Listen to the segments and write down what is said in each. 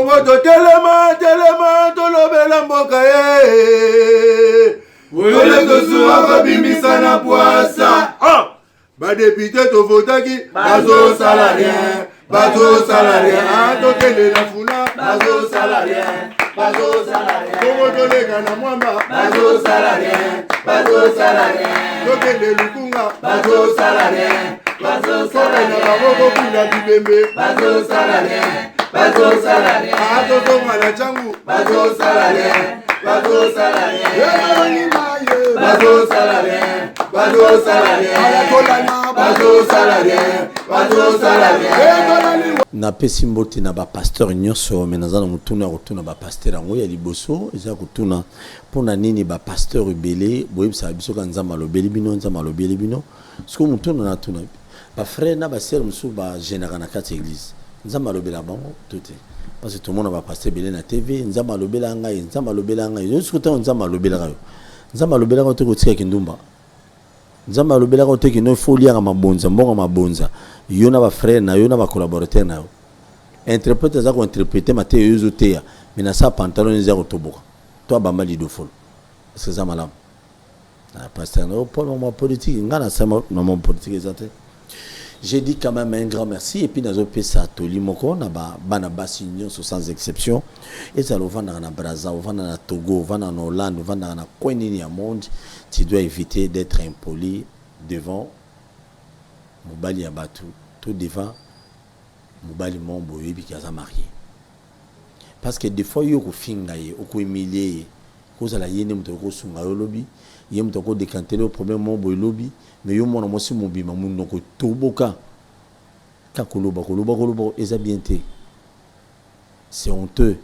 Moto telema tolobela mboka ye. Wole tosuwa kabimisa na poasa. Ba député to votaki bazo salarien. Bazo salarien. Tokele na funa bazo salarien. Bazo salarien. Kongo tolega na mwamba bazo salarien. Bazo salarien. Tokele lukunga bazo salarien. Bazo salarien. Na baboko pula bibembe bazo salarien. Bazo salarien. Toto mala changu bazo salarien. Bazo salarien. Bazo salarien. Bazo salarien. Bazo salarien. Bazo salarien. Na pesimbote na ba pasteur nyonso menaza na mutuna kutuna ba pasteur yango ya liboso eza kutuna pona nini ba pasteur ebele boyebisa biso ka nzamba lobeli bino nzamba lobeli bino siko mutuna na tuna ba frère na ba sœur musu ba général na kati église nzamba lobela bango tout parce que tout le monde va passer belé na TV nzamba lobela ngai nzamba lobela ngai yo siko ta nzamba lobela kayo nzamba lobela ko te ko tika kindumba nzamba lobela ko te kino folia ka mabonza mbonga mabonza yo na ba frère na yo na ba collaborateur na yo interprète za ko interpréter mate yo zotea mais na sa pantalon za ko toboka toi bamba lido fol c'est ça malam na pasteur no pour mon politique ngana sa mon politique exacte. J'ai dit quand même un grand merci et puis dans autres pays ça toli moko na ba bana basignon sans exception et ça le vendre na Brazza, vendre na Togo, vendre en Hollande, vendre na coinini à monde, tu dois éviter d'être impoli devant mobali ya batu, tout devant mobali mon boye bi kaza marié. Parce que des fois yo ko finga ye, ko humilier, ko za la yene mto ko sunga yo lobi, ye mto ko décanter le problème mon boye lobi. Mais yo mona mosi mobima muno ko toboka kakoloba eza bien té c'est honteux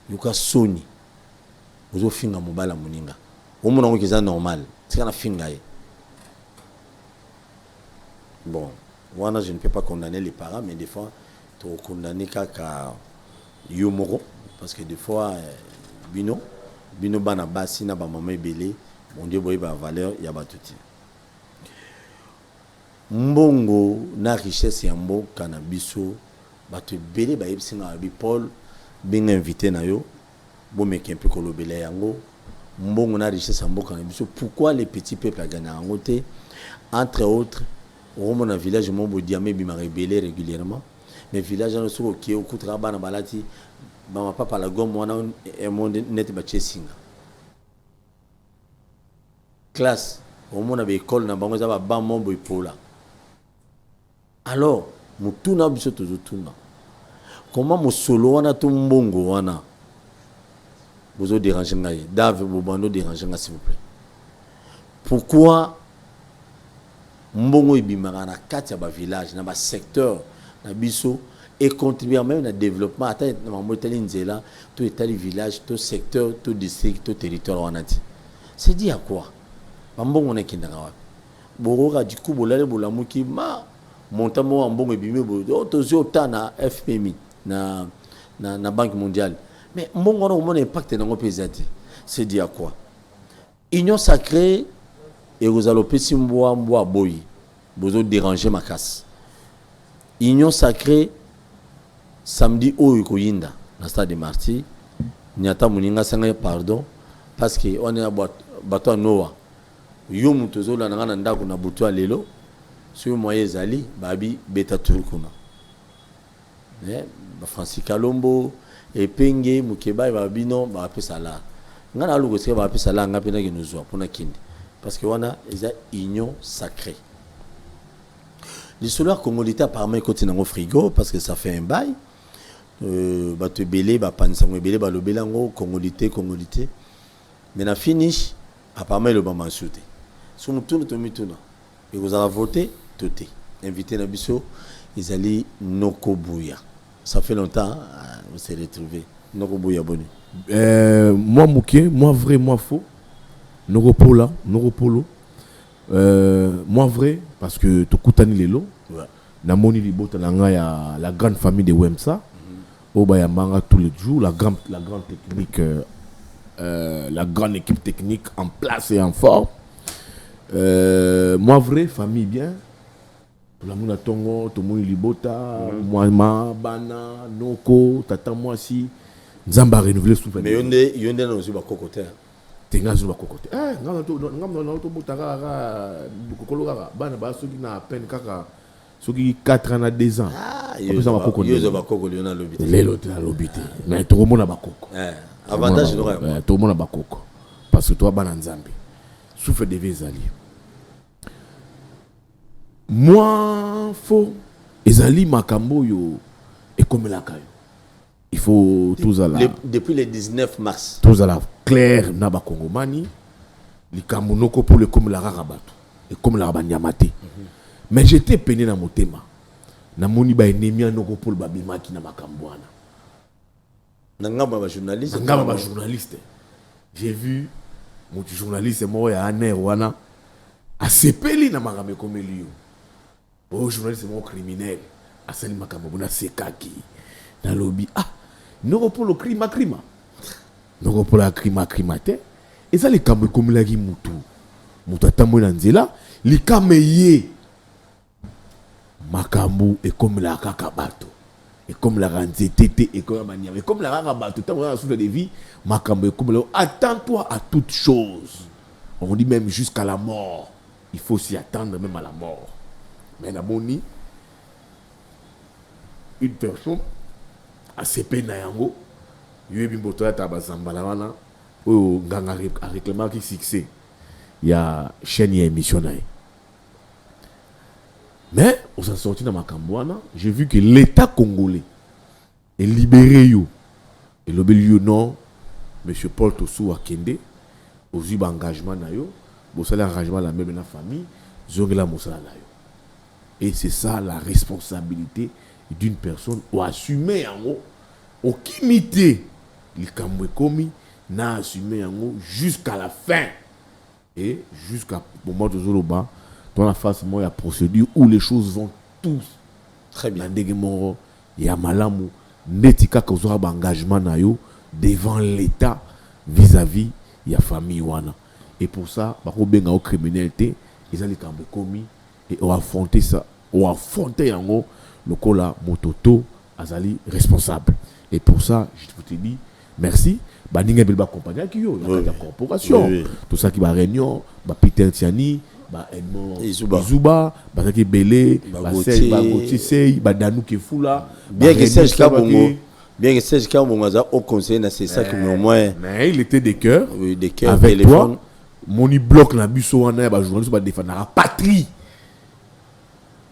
yuka soni ozo finga mobala muninga o mona ko kiza normal tika na finga ye bon wana je ne peux pas condamner les parents mais des fois to condamner kaka yo moko parce que des fois bino bana basi na ba mama ebele mon Dieu boye ba valeur ya batuti. Mbongo na richesse ya mboka na biso bato ebele bayebisinga bi Paul binga invité na yo bo meke mpe kolobela yango mbongo na richesse ya mboka na biso pourquoi les petits peuples a gagné yango te entre autres au mon village mon bo diamé bi ma rebelle régulièrement mais village na soko ki okutra bana balati ba papa la gomme wana e monde net ba chesinga classe au mon na école na bango za ba ba mombo ipola. Alors, mutuna biso tozotuna. Comment mo solo wana to mbongo wana bozo déranger ngai Dave bobando déranger ngai s'il vous plaît. Pourquoi mbongo ibimaka na kati ya ba village na ba secteur na biso et contribuer même au développement ata na mamoteli nzela to etali village to secteur to district to territoire wana ti. C'est dit à quoi? Ba mbongo na kindanga wapi? Boroka du coup bolale bolamuki ma montamo en bon ebimé bo tozio tana FPMI na Banque mondiale mais mbongo na mon impact na ngo pesati c'est dit à quoi union sacrée et vous allez pesi mboa boyi bozo déranger ma casse union sacrée samedi o ikoyinda na stade de Marty nyata muninga sanga pardon parce que on est bato Noah yo mutozo la na ndako na butu lelo sur moyen zali babi beta turkuna ba Francis Kalombo et Penge Mukeba babi non ba pesa la ngana lugo se ba pesa la ngapena ke nous pona kindi parce que wana eza union sacrée l'histoire congolais parmi côté nango frigo parce que ça fait un bail ba te belé ba panisa ngo belé ba lobela ngo congolais mais na finish apparemment le ba mansoute sur mutuna to mituna et vous allez voter tout est invité na biso Izali Nokobuya. Ça fait longtemps on s'est retrouvé Nokobuya boni. Moi Mouké, moi vrai, moi faux. Nokopolo. Moi vrai parce que tokutani lelo. Na moni libota nanga ya la grande famille de Wemsa. Obaya manga tous les jours la grande technique la grande équipe technique en place et en forme. Moi vrai famille bien. La mouna tongo, tomoni libota, moama, bana, noko, tata mwasi. Nzamba renouveler souffle. Mais yonde na ozuba kokote. Tenga zuba kokote. Ngam na auto botaka kokolo kaka bana ba soki na peine kaka soki 4 ans à 2 ans. Yozo ba koko liona lobité. Lelo na lobité. Mais to mona ba koko. Avantage no. To mona ba koko. Parce que toi bana nzambe. Souffle de vezali. Moi faux ezali makambo yo ekomelaka yo. Il faut tous à la depuis le 19 mars. Tous à la clair na ba kongomani likambo noko pour le comme la rarabato et comme la banyamate. Mais j'étais peiné dans mon thème. Na moni ba ennemi noko pour ba bimaki na makambo wana. Ngamba ba journaliste. Ngamba ba journaliste. J'ai vu mon journaliste moi ya aner wana a sepeli na makambo komeli yo. Oh journaliste mon criminel. Asali makambo na sekaki. Na lobby non pour le crime non pour la crime te et ça les kambe comme la gi mutu atambo na nzela li kameye makambo et comme la kaka bato et comme la ranzete et comme la et comme la kaka bato tant on a souffle de vie makambo et comme attends-toi à toute chose, on dit même jusqu'à la mort, il faut s'y attendre même à la mort. Mais na boni une personne a CP na yango yebi mboto ya tabasambala wana oyo nganga a réclamé qui succès il y a chaîne ya émission na. Mais on s'en sorti dans makambo wana, j'ai vu que l'état congolais est libéré yo et l'obéli non monsieur Paul Tossou Akende ozu ba engagement na yo bo sala engagement la même na famille zongela mosala na yo. Et c'est ça la responsabilité d'une personne ou assumer en haut au kimité les kamwe komi na assumer en haut jusqu'à la fin et jusqu'à moment de zoloba dans la phase moi la procédure où les choses vont tous très bien ndegemo ya malamu netika kozora ba engagement na yo devant l'état vis-à-vis ya famille wana. Et pour ça ba ko benga au criminalité ils ont les kamwe komi et on affronter ça on affronter en haut le cola mototo azali responsable. Et pour ça je te dis merci baninga belba compagnie qui yo la corporation tout ça qui va réunion ba Peter Tiani ba Edmond Izuba ba ki belé ba Serge ba Gotissei ba Danouke Fula bien que Serge Kabongo za au conseil na c'est ça que au moins mais il était des cœurs avec téléphone moni bloc na biso wana ba journaliste ba défendre la patrie.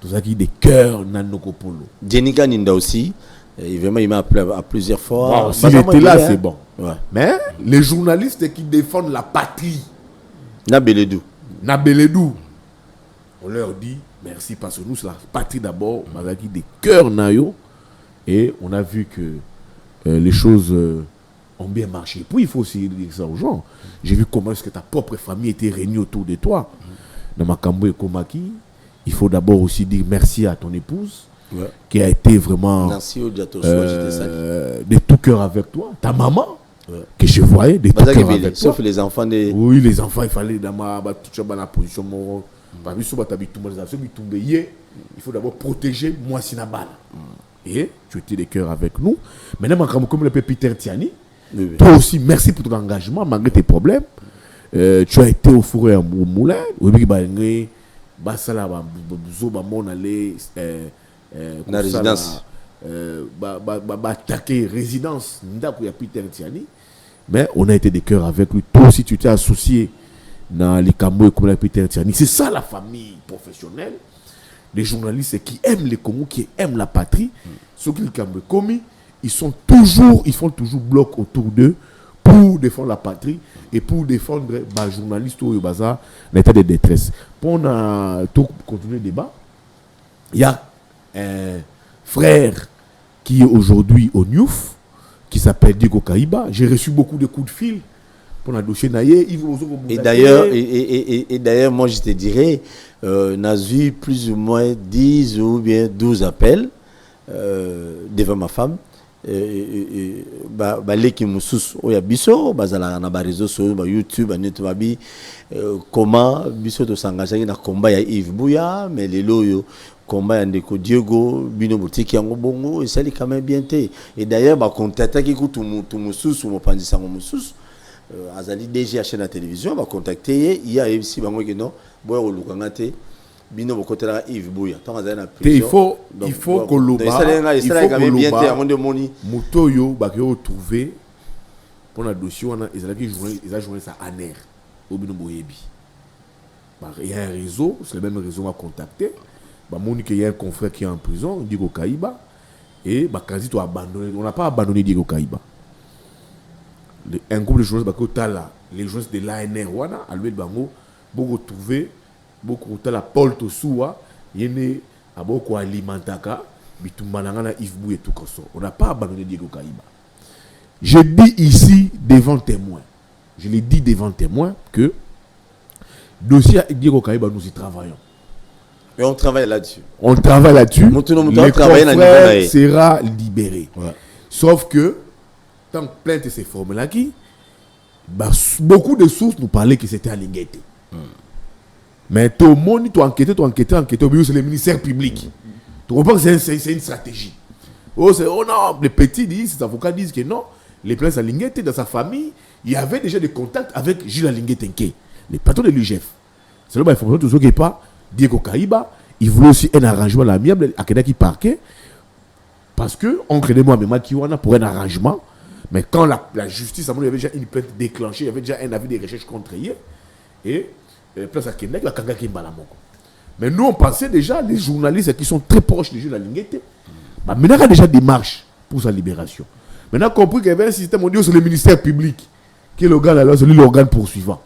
Tout ça qui des cœurs Nanoko Polo. Jenica Ninda aussi, il m'a appelé à plusieurs fois. Bon, s'il était là, c'est bon. Ouais. Mais les journalistes qui défendent la patrie, Nabeledou, on leur dit merci parce que nous, c'est la patrie d'abord, on a dit des cœurs nayo, et on a vu que les choses ont bien marché. Puis il faut aussi dire ça aux gens. J'ai vu comment est-ce que ta propre famille était réunie autour de toi. Dans Makambo et Komaki. Il faut d'abord aussi dire merci à ton épouse qui a été vraiment de tout cœur avec toi, ta maman que je voyais de tout cœur avec sauf toi. Les enfants de... Oui, les enfants, il fallait dans ma position. Il faut d'abord protéger moi Sinabal. Et tu étais de cœur avec nous. Maintenant, comme le Peter Tiani, toi aussi, merci pour ton engagement malgré tes problèmes. Tu as été au four et au moulin. Basala ba mon aller na résidence attaquer résidence ndako ya Peter Tiani, mais on a été de cœur avec lui. Toi aussi tu t'es associé dans les Kambo comme la Peter Tiani. C'est ça la famille professionnelle, les journalistes qui aiment les Congo, qui aiment la patrie. Ceux qui les Kambo commis, ils font toujours bloc autour d'eux pour défendre la patrie et pour défendre les journalistes au bazar l'état de détresse. Pour continuer le débat, il y a un frère qui est aujourd'hui au Niouf, qui s'appelle Diego Kaïba. J'ai reçu beaucoup de coups de fil pour la dossier Naye. Et d'ailleurs, moi je te dirais, on a eu plus ou moins 10 ou bien 12 appels devant ma femme. baleki mususu oya biso bazala na ba réseaux sociaux ba YouTube aneto babi comment biso to s'engager na combat ya Yves Buya mais lelo yo combat ya ndeko Diego bino botiki yango bongo et ça quand même bien té et d'ailleurs ba contacter ki kutu mususu mo pandisa ngo mususu azali DG à chaîne de télévision ba contacter il y a ici bango que non boya olukanga té bino bokotela Yves Buya tant azali na prison il faut que loba il faut quand même bien té avant de moni mutoyo ba ke retrouver pour la dossier on a ils a joué ça aner au bino boyebi il y a un réseau c'est le même réseau à contacter bah moni que il y a un confrère qui est en prison Diego Kaïba et bah quasi tout abandonné on n'a pas abandonné Diego Kaïba un groupe de journalistes bah que là les journalistes de l'ANR wana à lui bango beaucoup retrouver beaucoup la Paul Tosoua yene aboko alimentaka bitumbananga na Yves Buya et tout comme ça on n'a pas abandonné Diego Kaïba. Je dis ici devant témoin, je l'ai dit devant témoin que dossier avec Diego Kaïba nous y travaillons. Et on travaille là-dessus. On travaille là-dessus. Le confrère sera libéré. Ouais. Sauf que tant que plainte s'est formée là qui, bah, beaucoup de sources nous parlaient que c'était à Linguete. Mais tout le monde, tu enquêtes, c'est le ministère public. Tu comprends que c'est une stratégie. Oh non, les petits disent, les avocats disent que non, les plaintes à Linguete, dans sa famille, il y avait déjà des contacts avec Gilles Linguete, le patron de l'UGF. C'est là qu'il faut que tu pas Diego Kaïba, il voulait aussi un arrangement à l'amiable à Kenaki Parquet, parce que, on craignait moi, mais qui pour un arrangement, mais quand la justice, il y avait déjà une plainte déclenchée, il y avait déjà un avis de recherche contre hier, et la place à Kenaki, la Kangaki Mbalamoko. Mais nous, on pensait déjà, les journalistes qui sont très proches de Gilles Linguete, bah, maintenant, il y a déjà des marches pour sa libération. Maintenant, on a compris qu'il y avait un système, on dit c'est le ministère public, qui est l'organe, c'est lui l'organe poursuivant.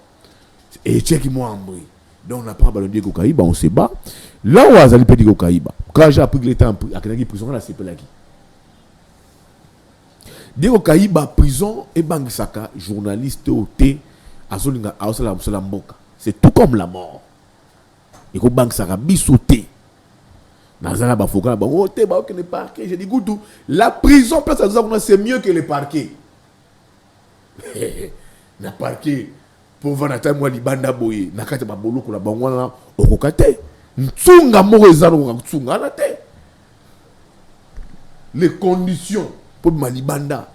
Et tiens qui m'a embrouillé. Donc, on n'a pas abandonné Diego Kaïba, on se bat. Là où on a zali Diego Kaïba, quand j'ai appris qu'il était en prison, on a séparé là. Diego Kaïba, prison, et Bangisaka, journaliste au thé, à Solamboka. C'est tout comme la mort. Et que Bangisaka, bisouté. J'ai dit, la prison, c'est mieux que le parquet. Le parquet, pour Vanata, moi, Libanda Boye, Nakata Babolo, la Bangwana, Okokate, Ntunga Morezano, Ntunga, les conditions pour Malibanda,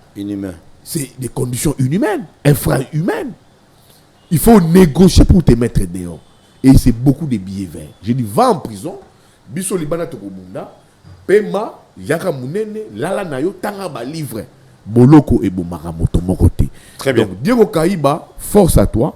c'est des conditions inhumaines, infra-humaines. Il faut négocier pour te mettre dehors. Et c'est beaucoup de billets verts. J'ai dit, va en prison. Biso libana tokobunda pema yaka munene lala nayo tanga ba livre boloko et bomaka moto mokote. Très bien. Donc Diego Kaïba, force à toi.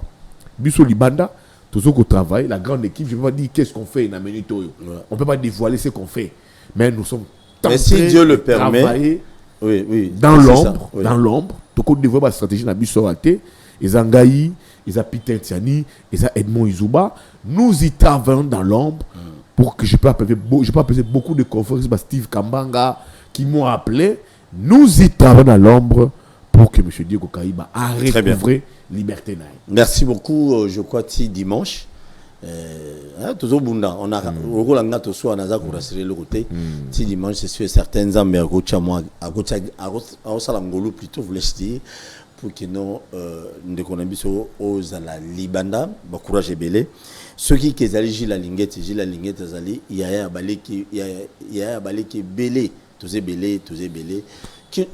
Biso libanda tozoko travail la grande équipe, je vais pas dire qu'est-ce qu'on fait na menitoyo. On peut pas dévoiler ce qu'on fait, mais nous sommes mais si Dieu le permet, oui, dans l'ombre, oui. Dans l'ombre, toko développer la stratégie na biso até, ezangayi, eza Peter Tiani, eza Edmond Izuba, nous y travaillons dans l'ombre. Pour que je peux appeler beaucoup de conférences, Steve Kambanga qui m'ont appelé, nous y travaillons dans l'ombre pour que M. Diego Kaïba a recouvré liberté. Merci beaucoup. Je crois que dimanche, toujours bunda, on a Rolanga Tosso à Naza pour rassurer le côté. Si dimanche, c'est sûr certains amis à Salamgolo plutôt voulait dire pour que nous ne connaissions aux la Libanda, courage et belé. Ceux qui allaient Gilles Linguete Zali, il y a un balai qui belé, tous ces belé,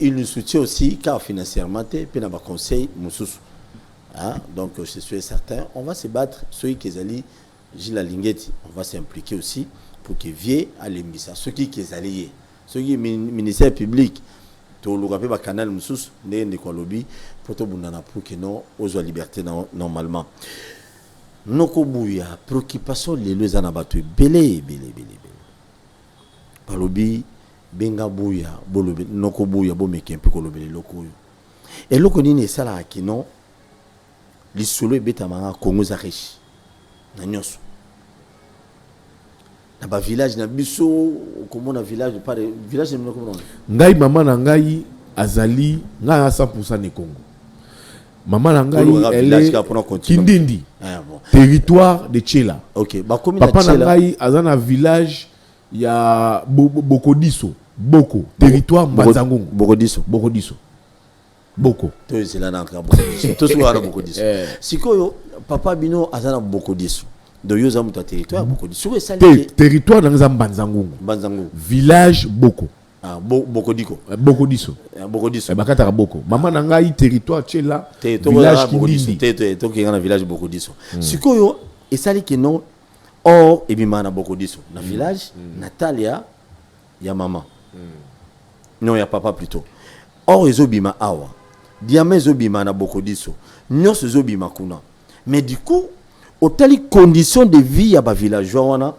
il nous soutient aussi car financièrement, puis on a un conseil, donc je suis certain, on va se battre. Ceux qui allaient Gilles Linguete, on va s'impliquer aussi pour que viennent à l'émission. Ceux qui allaient, ceux qui ministère public, tout le rappel canal Moussous, n'est quoi lobby pour tout le monde pour que nous aux liberté normalement. Nokobuya, préoccupation les deux anabatu belé. Palobi, benga bouya, bolobe, nokobuya, bomeke un peu kolobé loko. Et loko ni sala akino, l'isolo betamanga Congo Zarechi. Na nyonso. Na ba village na biso, comment na village pas de village na comment. Ngai mama na ngai azali nga 100% ne Congo. Maman Langai, elle est Kindindi, territoire de Tchela. Ok. Papa Langai, dans un village, il y a Bokodiso, Boko, territoire Mbazangongo. Bokodiso. Boko. To c'est là na ka beaucoup diso. To so ara beaucoup diso. Sikoyo papa bino azana beaucoup diso. Do yo zamu ta territoire beaucoup diso. Sikoyo sali territoire dans Banzangungu. Banzangungu. Village Boko. Ah Boko diko. Boko diso. Boko diso. Bakata Boko. Maman nanga i territoire tchela. Village Kindindi. To ki na village Boko diso. Sikoyo et sali que non or et bimana Boko diso. Na village Natalia ya maman. Non ya papa plutôt. Or ezobima awa. Diamé zobima na Boko diso. Nyos zobima kuna. Mais du coup, au tali conditions de vie ya ba villageois wana,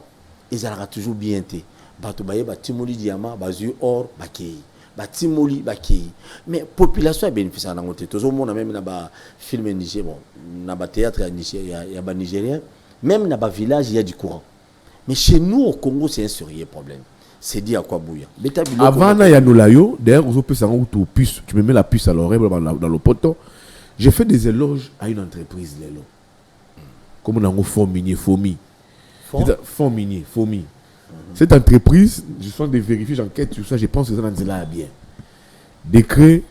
ils aura toujours bien été. Bato baye ba timoli diama, bazu or bakei. Ba timoli bakei. Mais population a bénéficié na ngote. Tozo mona même na ba film nigérien, bon, na ba théâtre nigérien, ya ba nigérien, même na ba village il y a du courant. Mais chez nous au Congo c'est un sérieux problème. C'est dit à quoi bouillir. Avant na yanolayo, d'ailleurs vous peut savoir où tu me mets la puce à l'oreille dans le poteau. J'ai fait des éloges à une entreprise lélo. Comme on a un fonds minier, FOMI. Fonds minier, FOMI. Cette entreprise, je suis en train de vérifier, j'enquête sur ça, je pense que ça là bien. Décret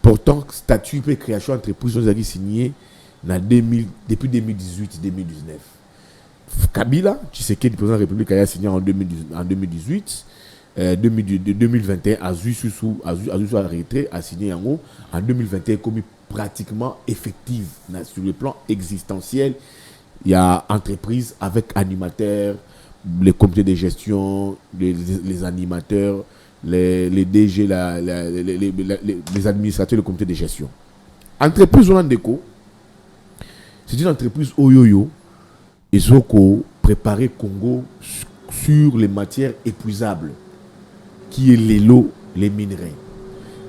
portant statut et création d'entreprise, nous avons signé depuis 2018-2019. Kabila, tu sais que le président de la République a signé en 2018. 2021, Azu arrêté, a signé en 2021 comme pratiquement effective sur le plan existentiel. Il y a entreprise avec animateurs, les comités de gestion, les animateurs, les DG, les administrateurs, le comité de gestion. Entreprise Olandeko, c'est une entreprise Oyoyo, ils ont préparé Congo sur les matières épuisables, qui est les lots, les minerais.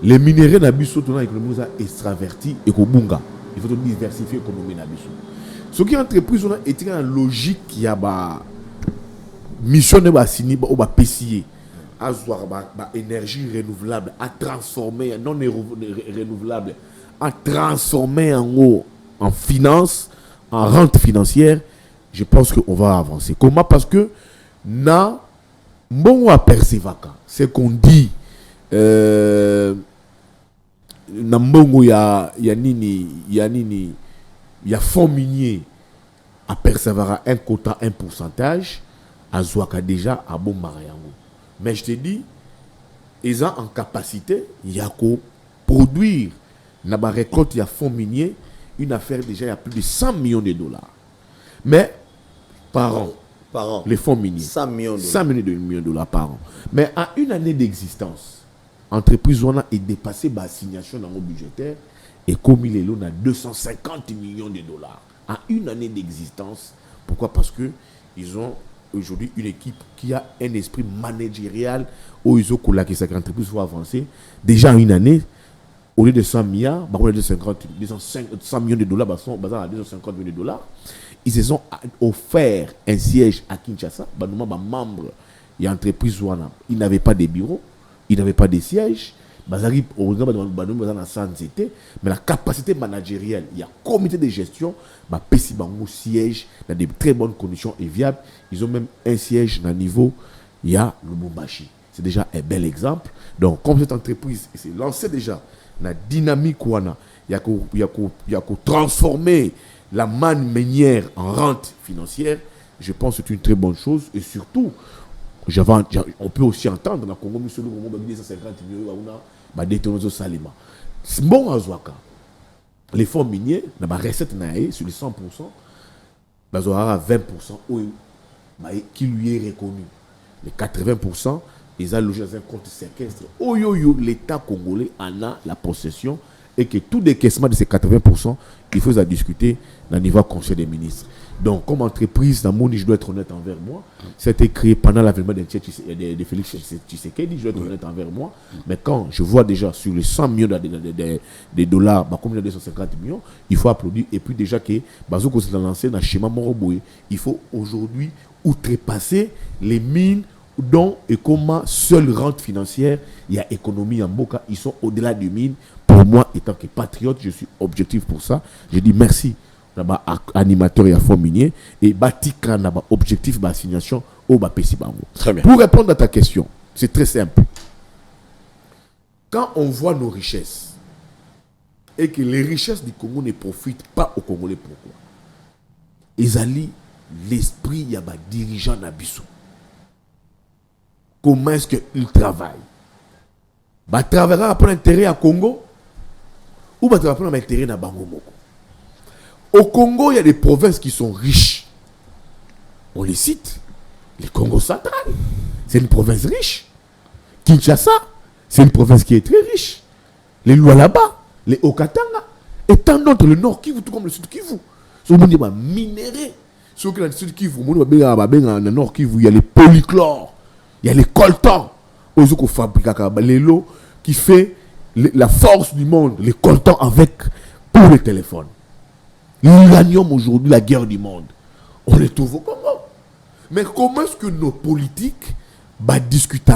Les minerais n'abusent pas de l'économie extravertie et Kobunga. Il faut diversifier l'économie n'abusent. Ce qui est entreprise, on a été dans la logique qui a ba mission de signer ou ba PCA à avoir énergie renouvelable, à transformer non renouvelable, à transformer en finance, en rente financière. Je pense qu'on va avancer. Comment? Parce que na bon apercevaka, c'est qu'on dit na mbongo ya nini il y a fonds minier à percevoir un quota, un pourcentage, à Zouaka déjà à bon mariango. Mais je te dis, ils ont en capacité, il y a qu'à produire, dans la récolte, il y a fonds minier, une affaire déjà, il y a plus de 100 millions de dollars. Mais par an, les fonds miniers, 100 millions de dollars par an. Mais à une année d'existence, l'entreprise est dépassée par l'assignation dans le budgétaire. Et comme il est là, on a 250 millions de dollars en une année d'existence. Pourquoi? Parce qu'ils ont aujourd'hui une équipe qui a un esprit managérial où ils ont que cette entreprise va avancer. Déjà en une année, au lieu de 100 milliards, au lieu de 100 millions de dollars, à 250 millions de dollars, ils se sont offert un siège à Kinshasa. Membres, il y a une entreprise où ils n'avaient pas de bureaux, ils n'avaient pas de sièges. Mais la capacité managériale, il y a un comité de gestion, siège dans de très bonnes conditions et viables. Ils ont même un siège dans le niveau, il y a le Lubumbashi. C'est déjà un bel exemple. Donc, comme cette entreprise s'est lancée déjà dans la dynamique, il y a qu'à transformer la manne minière en rente financière. Je pense que c'est une très bonne chose. Et surtout, on peut aussi entendre dans le Congo, 250 millions de salima. Bon à Zouaka. Les fonds miniers, dans la recette sur les 100%, il y aura 20% qui lui est reconnu. Les 80%, ils ont logé dans un compte séquestre. L'État congolais en a la possession et que tout décaissement de ces 80%, il faut à discuter dans le niveau conseil des ministres. Donc, comme entreprise, dans mon je dois être honnête envers moi. C'était créé pendant l'avènement de Félix Tshisekedi, je dois être honnête envers moi. Mais quand je vois déjà sur les 100 millions de dollars, comme il y a 250 millions, il faut applaudir. Et puis déjà que Bazoko s'est lancé dans le schéma Moroboé, il faut aujourd'hui outrepasser les mines dont et comment seule rente financière, il y a économie en Boka, ils sont au-delà des mines. Pour moi, étant que patriote, je suis objectif pour ça. Je dis merci. Animateur et à fonds minier et Batika n'a pas objectif d'assignation au Bapesi Bango. Très bien. Pour répondre à ta question, c'est très simple. Quand on voit nos richesses, et que les richesses du Congo ne profitent pas aux Congolais. Pourquoi? Ezali l'esprit y a des dirigeants Nabiso. Comment est-ce qu'ils travaillent? Bah travaillera pour l'intérêt à Congo ou bah travaillera pour l'intérêt à Bango Moko. Au Congo, il y a des provinces qui sont riches. On les cite. Le Congo central, c'est une province riche. Kinshasa, c'est une province qui est très riche. Les Lualaba, les Okatanga, et tant d'autres, le Nord Kivu, tout comme le Sud Kivu. Ce monde est minéré. Sauf que dans le Sud Kivu, dans le Nord Kivu, il y a les polychlores, il y a les coltans. Aux autres fabriquent les lots qui fait la force du monde, les coltans avec pour les téléphones. L'uranium aujourd'hui, la guerre du monde, on les trouve au Congo. Mais comment est-ce que nos politiques discutent,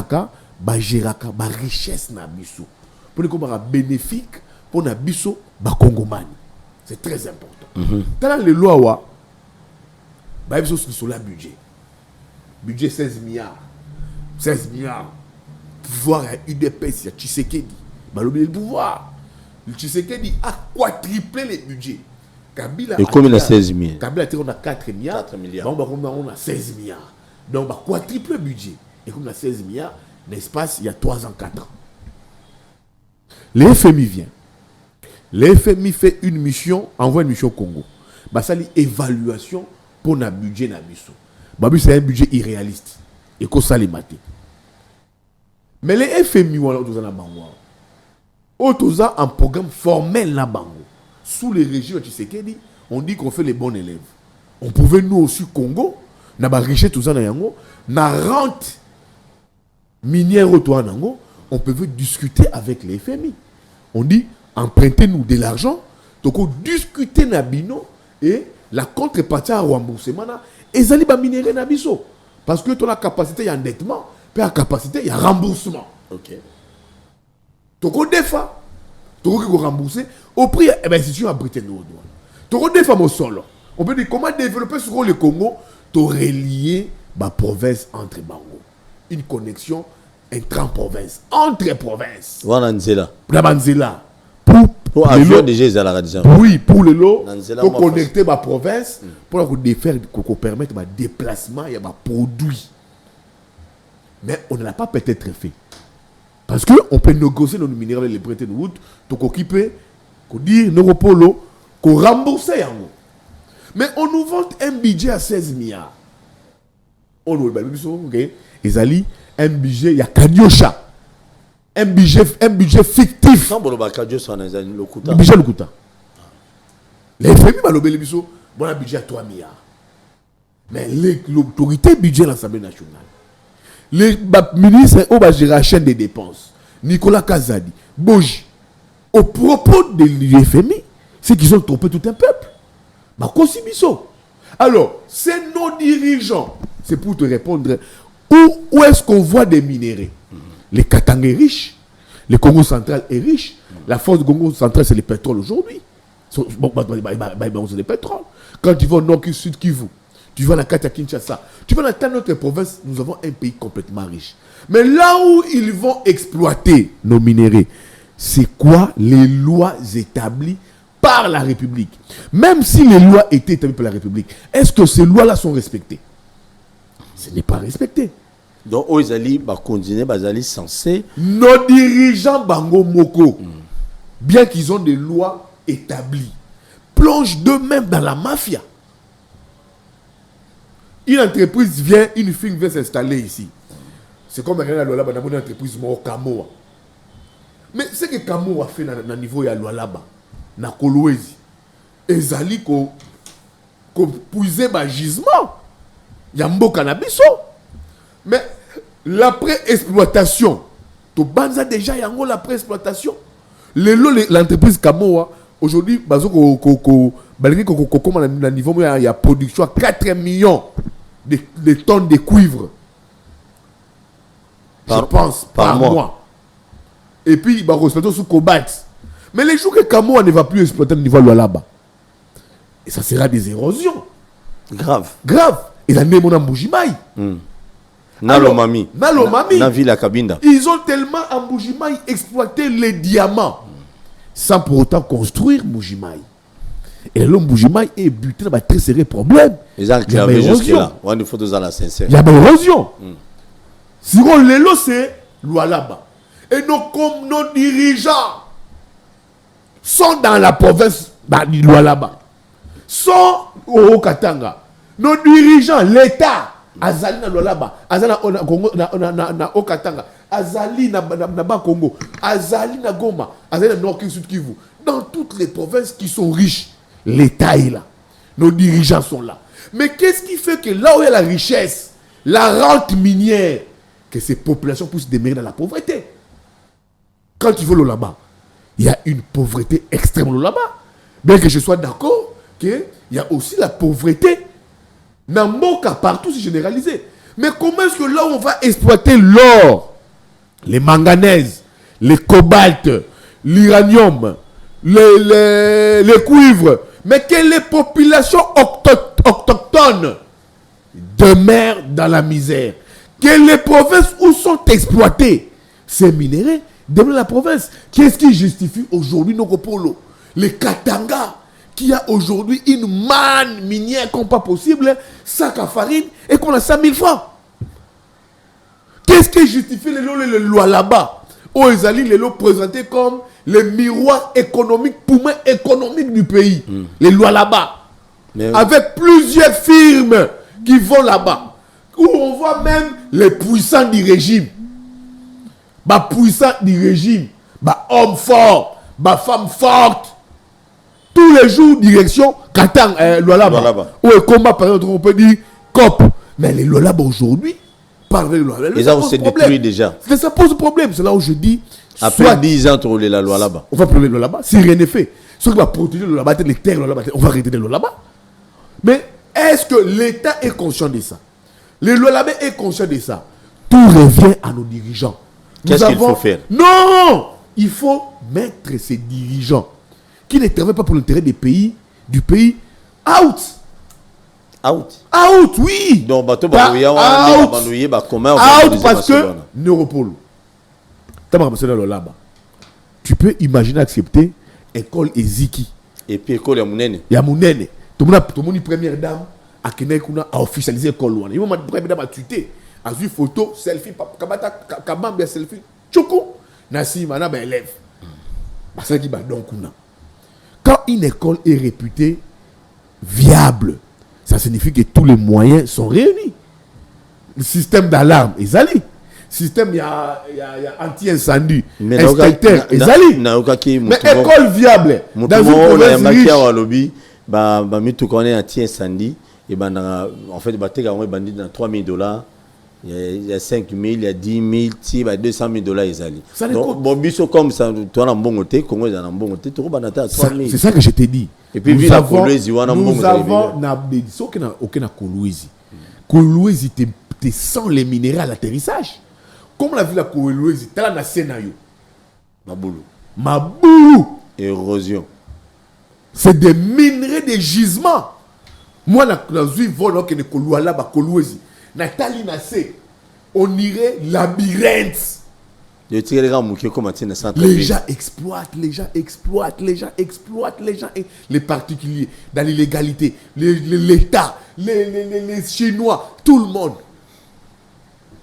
gèrent la richesse na biso pour les comment bénéfique pour na biso Congomani? C'est très important. Dans les lois biso sur le budget 16 milliards. 16 milliards. Pouvoir à UDPS, il y a Tshisekedi. Le pouvoir. Le Tshisekedi a quadruplé les budgets. Kabila et comme il a 16 000. Kabila on a 4 milliards. 4 milliards. Donc on a 16 milliards. Donc on a quadruplé le budget. Et comme on a 16 milliards, l'espace il y a 3 ans, 4 ans. Le FMI vient. Le FMI fait une mission, envoie une mission au Congo. Ça c'est l'évaluation pour le budget na biso. C'est un budget irréaliste. Et qu'on ça les maté. Mais le FMI on a un programme formel là-bas. Sous les régimes de Tshisekedi, on dit qu'on fait les bons élèves. On pouvait nous aussi, Congo, n'a pas riche tout ça dans Yango, n'a rente minière au toit Nango, on peut discuter avec les FMI. On dit, empruntez-nous de l'argent, donc on discute Nabino et la contrepartie à remboursement, et ça li ba minéré Nabiso. Parce que tu as la capacité d'endettement, puis la capacité de remboursement. Ok. Donc on défend. Tu as rembourser au prix de l'institution à Britannique. Tu as défend mon sol. On peut dire comment développer sur le Congo, tu as relié la province entre Bango. Une connexion intra-province, entre provinces. Voilà Nzela. La Banzela. Pour avion déjà ils allaient dire. Oui, pour le lot, pour connecter ma province, pour qu'on permette un déplacement, il y a un produit. Mais on ne l'a pas peut-être fait. Parce qu'on peut négocier nos minéraux, les prêter de route, donc occuper, qu'on dit, nos repolo, qu'on rembourse. Mais on nous vante un budget à 16 milliards. On nous dit, ils allaient un budget, il y a Kanyosha. Un budget fictif. Non, bon, Kanyosha, le Kuta. Le budget le Kuta. Les FMI, bon, un budget à 3 milliards. Mais l'autorité budget de l'Assemblée nationale, les ministres ont géré la chaîne des dépenses. Nicolas Kazadi, Boji, au propos de l'FMI, c'est qu'ils ont trompé tout un peuple. Alors, c'est nos dirigeants, c'est pour te répondre, où est-ce qu'on voit des minéraux? Les Katanga est riche, le Congo central est riche, la force du Congo central c'est le pétrole aujourd'hui. C'est le pétrole. Quand tu vas au nord, sud, Kivu, tu vas à la carte à Kinshasa, tu vas dans tant d'autres provinces, nous avons un pays complètement riche. Mais là où ils vont exploiter nos minéraux, c'est quoi les lois établies par la République? Même si les lois étaient établies par la République, est-ce que ces lois-là sont respectées? Ce n'est pas respecté. Donc, ils allaient continuer, ils allaient censés. Nos dirigeants Bango Moko, bien qu'ils ont des lois établies, plongent d'eux-mêmes dans la mafia. Une entreprise vient, une firme vient s'installer ici. C'est comme une entreprise au Kamoa. Mais ce que Kamoa a fait dans le niveau de Lualaba, dans Kolwezi, ezali ko puiser ma gisement. Yambo Cannabiso. Mais l'après-exploitation, tu banza déjà yango l'après-exploitation. L'entreprise Kamoa, aujourd'hui, à niveau il y a production à 4 millions de tonnes de cuivre. Je pense, par mois. Et puis, il va exploiter sous Kobat. Mais les jours que Kamoa ne va plus exploiter au niveau de là-bas, et ça sera des érosions. Grave. Et la némon en Mbujimai. Nalomami. Nalomami. Dans Villa Kabinda. Ils ont tellement en Mbujimai exploité les diamants. sans pour autant construire Mbujimaï. Et l'homme Mbujimaï est buté dans un très sérieux problème. Il y a érosion. Il faut la sincère. Il y a une érosion. Si on l'élo, c'est Lualaba. Et nos dirigeants sont dans la province de Lualaba. Sont au Katanga. Nos dirigeants, l'État, Azali na Lualaba, Azali na Congo, na Okatanga, Azali na Congo, Azali na Goma, Azali na Nord Kivu. Dans toutes les provinces qui sont riches, l'État est là. Nos dirigeants sont là. Mais qu'est-ce qui fait que là où il y a la richesse, la rente minière, que ces populations puissent demeurer dans la pauvreté? Quand tu veux là-bas, il y a une pauvreté extrême là-bas. Bien que je sois d'accord qu'il y a aussi la pauvreté. Namboka partout, c'est généralisé. Mais comment est-ce que là où on va exploiter l'or, les manganèses, les cobaltes, l'uranium, les cuivres, mais que les populations autochtones demeurent dans la misère, que les provinces où sont exploités ces minéraux demeurent dans la province? Qu'est-ce qui justifie aujourd'hui nos Polo, les Katanga, qui a aujourd'hui une manne minière comme pas possible, sac à farine, et qu'on a 100 000 francs? Qu'est-ce qui justifie les lois là-bas? Où ils allaient les lois présentés comme les miroirs économiques, poumons économiques du pays. Les lois là-bas. Avec plusieurs firmes qui vont là-bas. Où on voit même les puissants du régime. Bah puissants du régime. Bah hommes forts. Bah femmes fortes. Tous les jours, direction Katang, Lualaba. Où est combat, par exemple, on peut dire COP. Mais les Lualaba aujourd'hui, parler de Lualaba. Les gens s'est détruit déjà. Ça pose problème. C'est là où je dis. Après 10 ans, on la loi là-bas. On va prendre le là-bas. Si rien n'est fait, ce qui va protéger le là-bas, les terres là-bas, on va arrêter le là-bas. Mais est-ce que l'État est conscient de ça? Le là-bas est conscient de ça. Tout revient à nos dirigeants. Qu'est-ce qu'il faut faire? Non! Il faut mettre ces dirigeants qui ne travaillent pas pour l'intérêt du pays, out. Out, oui. Donc, out parce que Neuropole. Tu peux imaginer accepter école Eziki. Et puis école Yamounene. Yamounene. Tout le monde première dame a officialisé l'école. Il m'a première dame a tweeté. A vu photo, selfie, kabamba selfie. Tchoko. Nassi, mana ben élève. Parce qui donc quand une école est réputée viable, ça signifie que tous les moyens sont réunis. Le système d'alarme est allé. Système, il y a anti-incendie, inspecteur, mais école viable, dans une province riche. Anti-incendie, et en fait, il y a 3 000 $, il y a 5 000, il y a 10 000, 200 000 $. Donc, comme ça, tu as un bon côté, Congo est un bon côté, tu as 3 000. C'est ça que je t'ai dit. Et puis, nous avons aucun Kolwezi. Kolwezi te sent les minéraux à l'atterrissage. Comme la ville à Kolwezi, tu as la scénario. Maboulou. Érosion. C'est des minerais, des gisements. Moi, je suis volé que Kolwezi. Nathalie Nassé, on irait labyrinthe. Les gens exploitent, les particuliers, dans l'illégalité, l'État, les Chinois, tout le monde.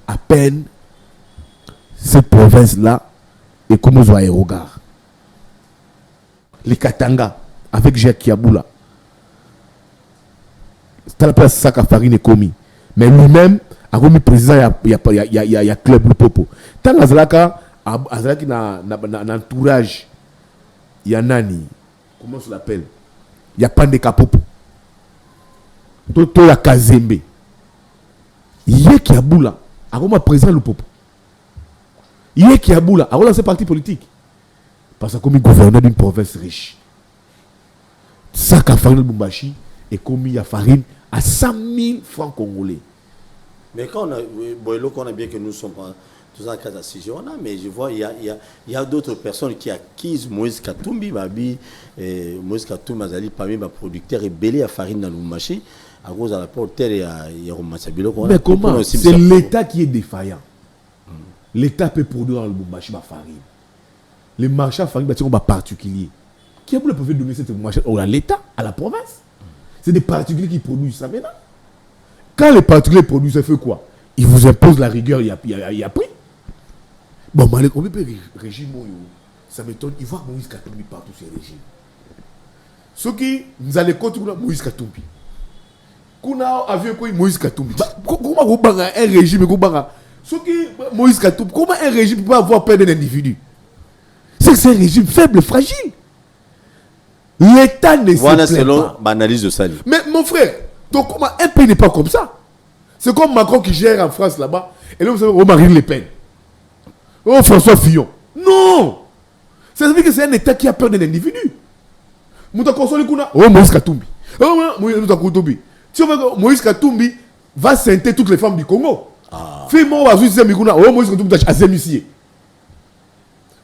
À peine, cette province-là est comme aux aérogare. Les Katanga, avec Jacques Kiaboula. C'est à la place sac à farine et commis. Mais lui-même, a commis président, il y a Club Lupopo. Tant que Azalaka, Azalaki na entourage, il y a Nani, comment ça l'appelle? Il y a Pande Kapopo. Toto ya Kazembe. Il y a Kiaboula, a commis président Lupopo. Il y a Kiaboula, a relancé parti politique. Parce que comme gouverneur d'une province riche. Sac à farine de Bumbashi est commis à farine à 100 000 francs congolais. Mais quand on a bien que nous sommes tous en cas d'assision, mais je vois, il y a d'autres personnes qui acquisent Moïse Katumbi, Moïse Katumbi, parmi les producteurs rebellés à farine dans le marché, à cause de la portée et à Romassabilo. Mais comment? C'est l'État qui est défaillant. L'État peut produire dans le marché ma farine. les marchés à famille bâtiment particuliers. Qui a voulu donner cette marché à l'État, à la province? C'est des particuliers qui produisent ça maintenant. Quand les particuliers produisent, ça fait quoi? Ils vous imposent la rigueur, il y a prix. Bon, mais on peut régime, ça m'étonne. Ils voient Moïse Katumbi partout sur le régime. Ce qui nous allons continuer Moïse Katumbi. Kuna avion quoi Moïse Katumbi. Comment on va un régime ce qui Moïse Katumbi, comment un régime peut avoir peur d'un individu? C'est un régime faible, fragile. L'État ne voilà se plaît selon pas. l'analyse de Sali. Mais mon frère, donc comment un pays n'est pas comme ça? C'est comme Macron qui gère en France là-bas. Et là, vous savez, Marine Le Pen. Oh, François Fillon. Non! Ça veut dire que c'est un État qui a peur d'un individu. Mouta Konsoli Kuna. Oh, Moïse Katumbi. Oh, Moïse Katumbi. Si on veut que Moïse Katumbi va scinter toutes les femmes du Congo. Fais-moi, oh, Moïse Katumbi, Azemissier.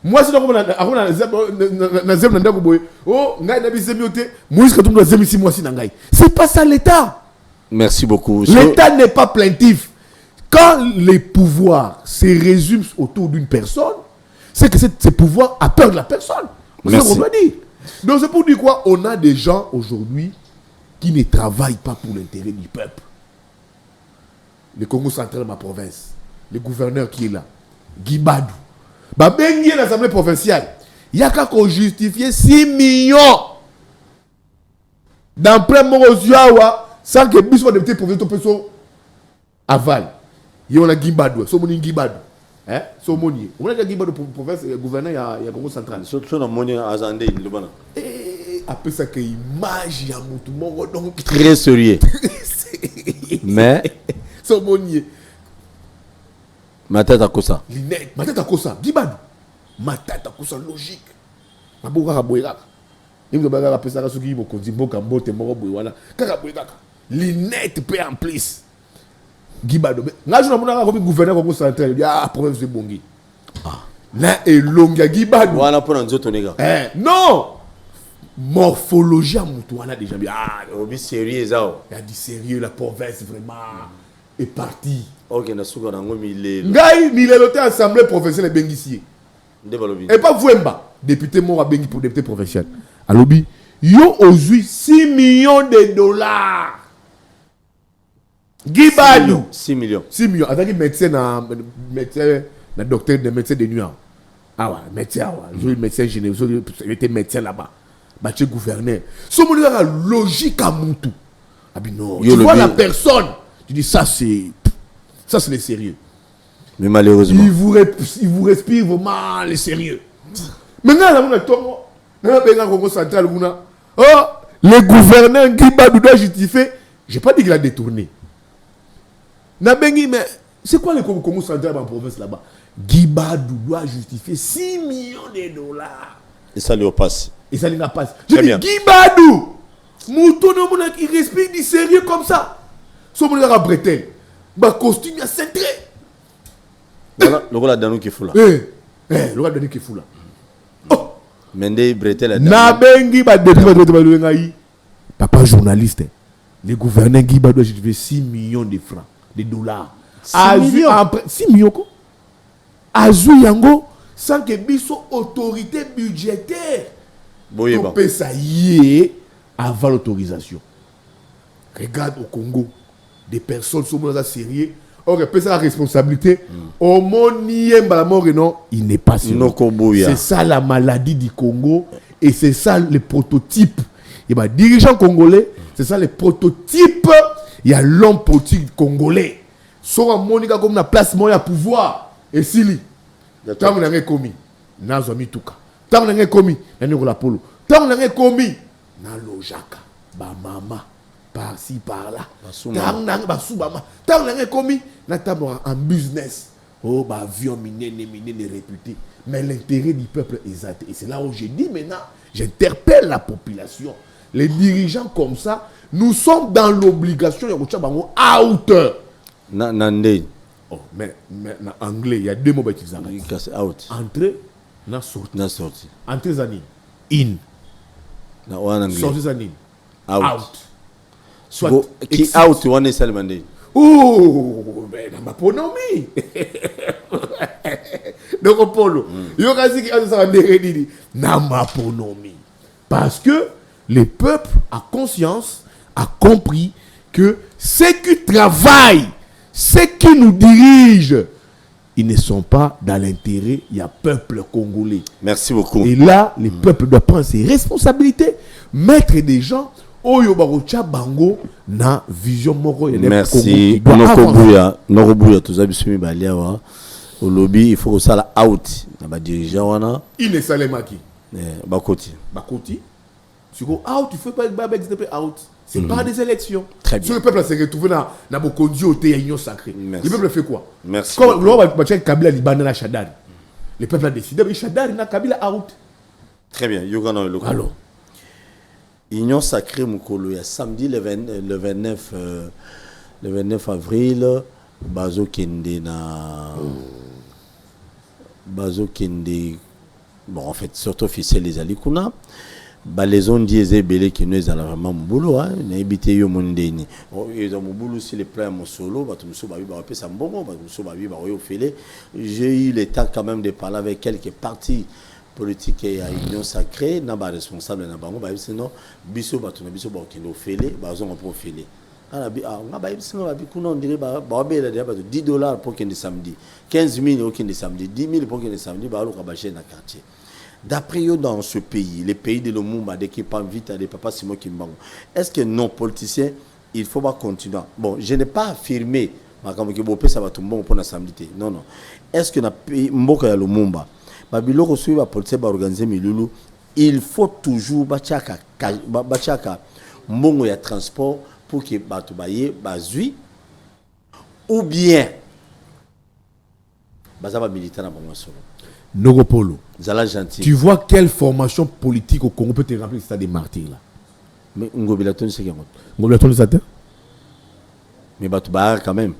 Moi, si on a c'est pas ça l'État. Merci beaucoup. L'État n'est pas plaintif. Quand les pouvoirs se résument autour d'une personne, c'est que ce pouvoir a peur de la personne. C'est ce qu'on doit dire. Donc c'est pour dire quoi? On a des gens aujourd'hui qui ne travaillent pas pour l'intérêt du peuple. Le Congo central, ma province, le gouverneur qui est là, Guy Badou. Bah, ben, il y a l'Assemblée provinciale. Il y a qu'à justifier 6 millions d'emprunt Moroziawa sans que Bissou de provincial aval. Il y a Guy Badou, Somoni Guy Badou. Hein? Somoni. On a Guy Badou pour province, gouverneur, il y a Congo central. Surtout dans mon Azandé, le bon. Après ça, que image, il y a mon donc très sérieux. Mais. Somoni. Ma tête à quoi ça? Ma tête à quoi ça? Gibadou. Ma tête à quoi ça logique? Ma bourra à boire. Il me dit que ça qui me dit que mbote moro boiwana. Kaka boira. Linette peut en plus. Gibadou. Là je n'ai pas gouverneur Congo central. Il y a province de Bongi. Là et longa Gibadou. Voilà pour nous autres les gars. Non. Morphologie à Moutouana déjà bien. Ah, obi sérieux ça. Il y a du sérieux la province vraiment est partie. Ok, na souka na ngomi le. Ngai ni le loté assemblée provinciale bengissier. Et pas Vouemba, député mort à Bengi pour député provincial. Alobi, yo aujourd'hui 6 millions de dollars. Gibadou 6 millions. 6 millions avec médecin na docteur de médecin de nuit. Ah ouais, médecin je médecin général, j'étais médecin là-bas. Bah tu gouverneur. Ce monde là logique à Moutou. Ah ben non, tu vois la personne, tu dis ça c'est le sérieux. Mais malheureusement. Il vous respire vraiment le sérieux. Maintenant, là, on a tout. Le gouverneur Guy Badou doit justifier. Je n'ai pas dit qu'il a détourné. Mais c'est quoi le Congo central dans la province là-bas? Guy Badou doit justifier 6 millions de dollars. Et ça lui passe. Et ça lui passe. Je dis Guy Badou, il respire du sérieux comme ça. Son monde a bretelle. Bah costume il a cintré. Voilà, le gars Danou qui est fou là. Le gars Danou qui est fou là. Oh. Mende bretelle. Na bengi ba depuis papa journaliste. Le gouverneur Guy Badou j'ai 6 millions de francs, de dollars. 6 millions quoi? Azou yango sans que biso autorité budgétaire. Boye ba. Peut ça y est avant l'autorisation. Regarde au Congo. Des personnes sont dans la série. Or, peut ça la responsabilité. Au monde il n'est pas sûr. C'est ça la maladie du Congo. Et c'est ça le prototype. Et bah, dirigeant congolais, c'est ça le prototype. Il y a l'homme politique congolais. Soit Monica comme la place moi à pouvoir. Et Sili. Tant qu'on a commis. Nazo Mituka. Tant qu'on a commis. Nanola Polo. Tant qu'on a commis. Nalo Jaka. Ba mama. Par-ci, par-là. Tant qu'on a commis, en business. Oh, bah, avion miné, réputé. Mais l'intérêt du peuple est exact. Et c'est là où j'ai dit maintenant, j'interpelle la population. Les dirigeants comme ça, nous sommes dans l'obligation de à hauteur. Oh, mais en anglais, il y a 2 mots qui sont out. Entrer, sortie. Entrer, in. Sortie, out. Soit qui out one est seulement. Oh, mais dans ma pronomie. Donc, Polo, il y aura qui n'a ma ponomie. Parce que le peuple a conscience, a compris que ceux qui travaillent, ceux qui nous dirigent, ils ne sont pas dans l'intérêt du peuple congolais. Merci beaucoup. Et là, le peuple doit prendre ses responsabilités, mettre des gens oyo barocha bango na vision moko. Merci. Nokobuya tozabisumi baliawa. Au lobby, il faut que ça la out. Na dirigeant wana. Il est salemaki. Bakoti. Tu go out, il faut pas être out. C'est pas des élections. Très bien. Si le peuple s'est retrouvé dans Bokondio au Union sacrée, le peuple fait quoi? Merci. Comme l'on va checker Kabila Liban na Chadari. Le peuple a décidé, mais Chadari na Kabila out. Très bien. Yogana le Alors, Union sacrée Mukolo, il y a samedi le 29 avril, Bazo Kende na Bazo Kende, bon en fait surtout officiel les Alikuna. Les on dit belé qui nous allons vraiment boulot hein na habité yo mondeni ils ont boulot sur les plans mon solo ba tout ba ba pe ça bon ba tout ba ba yo félé. J'ai eu le temps quand même de parler avec quelques partis politiques et à Union sacrée na ba responsable na bango ba sinon biso ba tout biso ba qui nous félé ba on pour félé ala bi nga ba sinon ba kuna on dirait ba bela de ba $10 pour qu'il samedi 15 000 pour qu'il samedi 10 000 pour qu'il samedi ba lo ka ba chez na quartier. D'après eux, dans ce pays, les pays de l'Omumba, dès qu'ils parlent vite à des papas Simon Kimbango, est-ce que non, politiciens, il faut pas continuer? Bon, je n'ai pas affirmé, ça va tout bon pour la samedi. Non, non. Est-ce que dans le pays Mboka ya l'Omumba, Babylon reçoit la police organiser Milulu, il faut toujours bachaka mbongo ya transport pour que batu baye bazui ou bien bazaba militant na bango solo. Nogopolo. Gentil. Tu vois quelle formation politique au Congo peut te remplir ça des martyrs là? Mais Ngobilaton c'est comment? Ngobilaton c'est ça? Mais Batoubar quand même.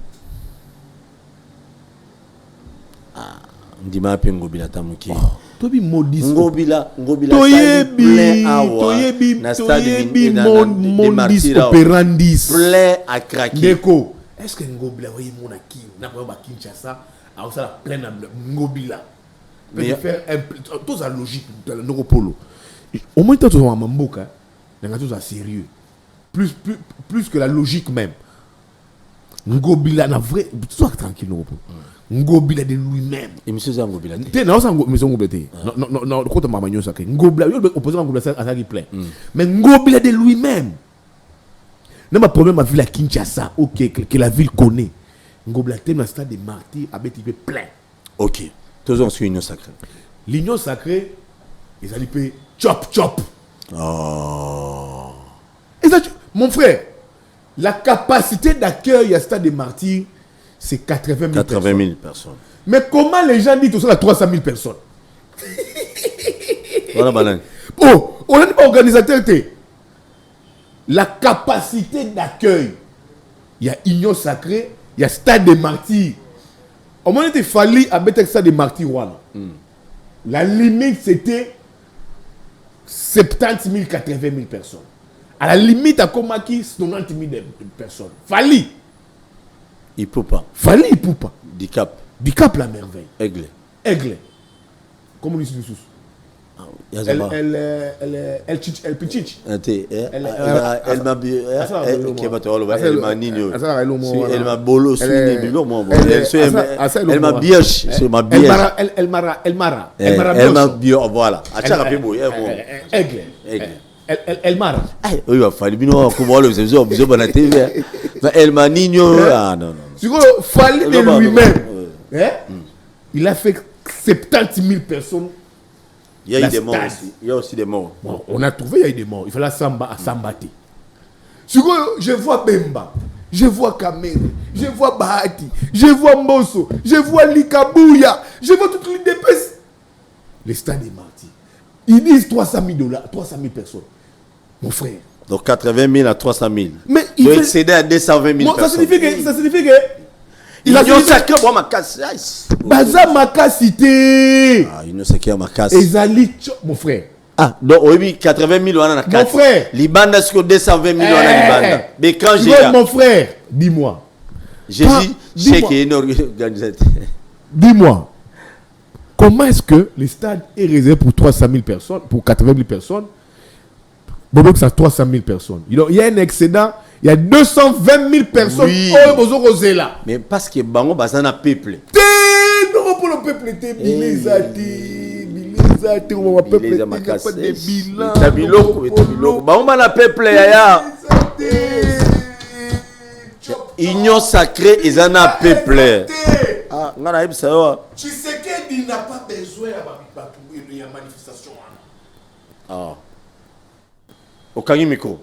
Ah, on dit ma pe Ngobilata muki. Tobi modis. Ngobila Toyebi modis opérandis. Plein à craquer. Deko. Est-ce que Ngobila voyez mon aki? N'a pas ba Kinshasa, a ça la pleine Ngobila. Mais faire tout ça logique dans le Nogopolo. Au moins tant on Mamboka, il y a tout ça sérieux. Plus que la logique même. Ngobila na vrai, sois tranquille Nogopolo. Ngobila de lui-même. Et monsieur Ngobila. T'es non ça monsieur Ngobila. Non côté Mamanyo ça que Ngobila, il opposé Ngobila à ça qui plaît. Mais Ngobila de lui-même. Non ma problème avec la Kinshasa, OK, que la ville connaît. Ngobila tellement stade de martyrs avec il plein. OK. Toujours sur l'union sacrée. L'union sacrée, ils allaient payer chop. Oh. Et ça, mon frère, la capacité d'accueil à Stade des Martyrs, c'est 80 000 personnes. Mais comment les gens disent tout ça à 300 000 personnes? Voilà, oh, on n'est pas organisateur. La capacité d'accueil, il y a Union sacrée, il y a Stade des Martyrs. Au moment où il fallait mettre ça des martyrs. La limite, c'était 70 000, 80 000 personnes. À la limite, à Komaki, 90 000 personnes. Fallait. Il ne peut pas. Fallait, il ne peut pas. Dicap. Dicap, la merveille. Aigle. Comment on dit ça? Elle pitch. Elle m'a bien. Elle m'a nino. Elle m'a bolo. Elle m'a bioche. Elle m'a bien. Voilà. Elle m'a. Oui, il va falloir bien comment le faisait. Vous avez la TV. Elle m'a nino. Ah non. Tu vois, fallait de lui-même. Il a fait 70 000 personnes. Il y a eu des morts aussi. Il y a aussi des morts. Bon, on a trouvé, il y a eu des morts. Il fallait s'embattre. Je vois Bemba, je vois Kamere, je vois Bahati, je vois Mbosso, je vois Likabouya, je vois toutes les dépenses. Les stades des martyrs. Ils disent $300 000, 300 000 personnes. Mon frère. Donc 80 000 à 300 000. Mais il doit excéder à 220 000 personnes. Ça signifie que il a dit sacré pour ma casse. Baza Makasité. Ah, il ne sait qui a ma casse. Ezali, mon frère. Ah, donc oui, 80 000 on a 4. Mon frère. Libanda sur 220 000 on a Libanda. Mais quand j'ai mon frère, dis-moi. J'ai dit, c'est qu'il y a une organisation. Dis-moi. comment est-ce que le stade est réservé pour 300 000 personnes, pour 80 000 personnes? Bon, donc ça 300 000 personnes. Il y a un excédent, il y a 220 000 personnes. Oui. Là. Mais parce que Bango Bazana peuple. Non, pour le peuple, t'es bilizati, on va peuple, t'es pas des bilans. T'as biloko. Bango Bana peuple, yaya. Union sacrée, ils en a peuple. Ah, on a eu ça. Tshisekedi n'a pas besoin de la manifestation. Ah. Au Kangi micro.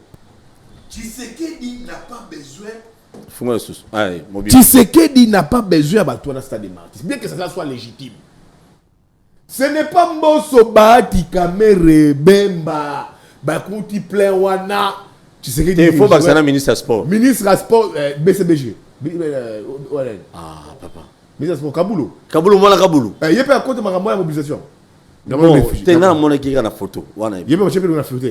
Tshisekedi n'a pas besoin. Fous-moi le sous. Allez, mobile. Tshisekedi n'a pas besoin de toi dans le stade de Martyrs. Bien que ça soit légitime. Ce n'est pas Mbosso Bahati Kamere Bemba. Bakuti plein wana. Tshisekedi. Il faut que ministre des Sports. Ministre des Sports, BCBG. Ah, papa. Ministre des Sports, Kaboulou. Kaboulou, moi la Kaboulou. Il y a pas à côté de ma mobilisation. Non, t'es dans mon équipe dans la photo. Il y a pas de photo.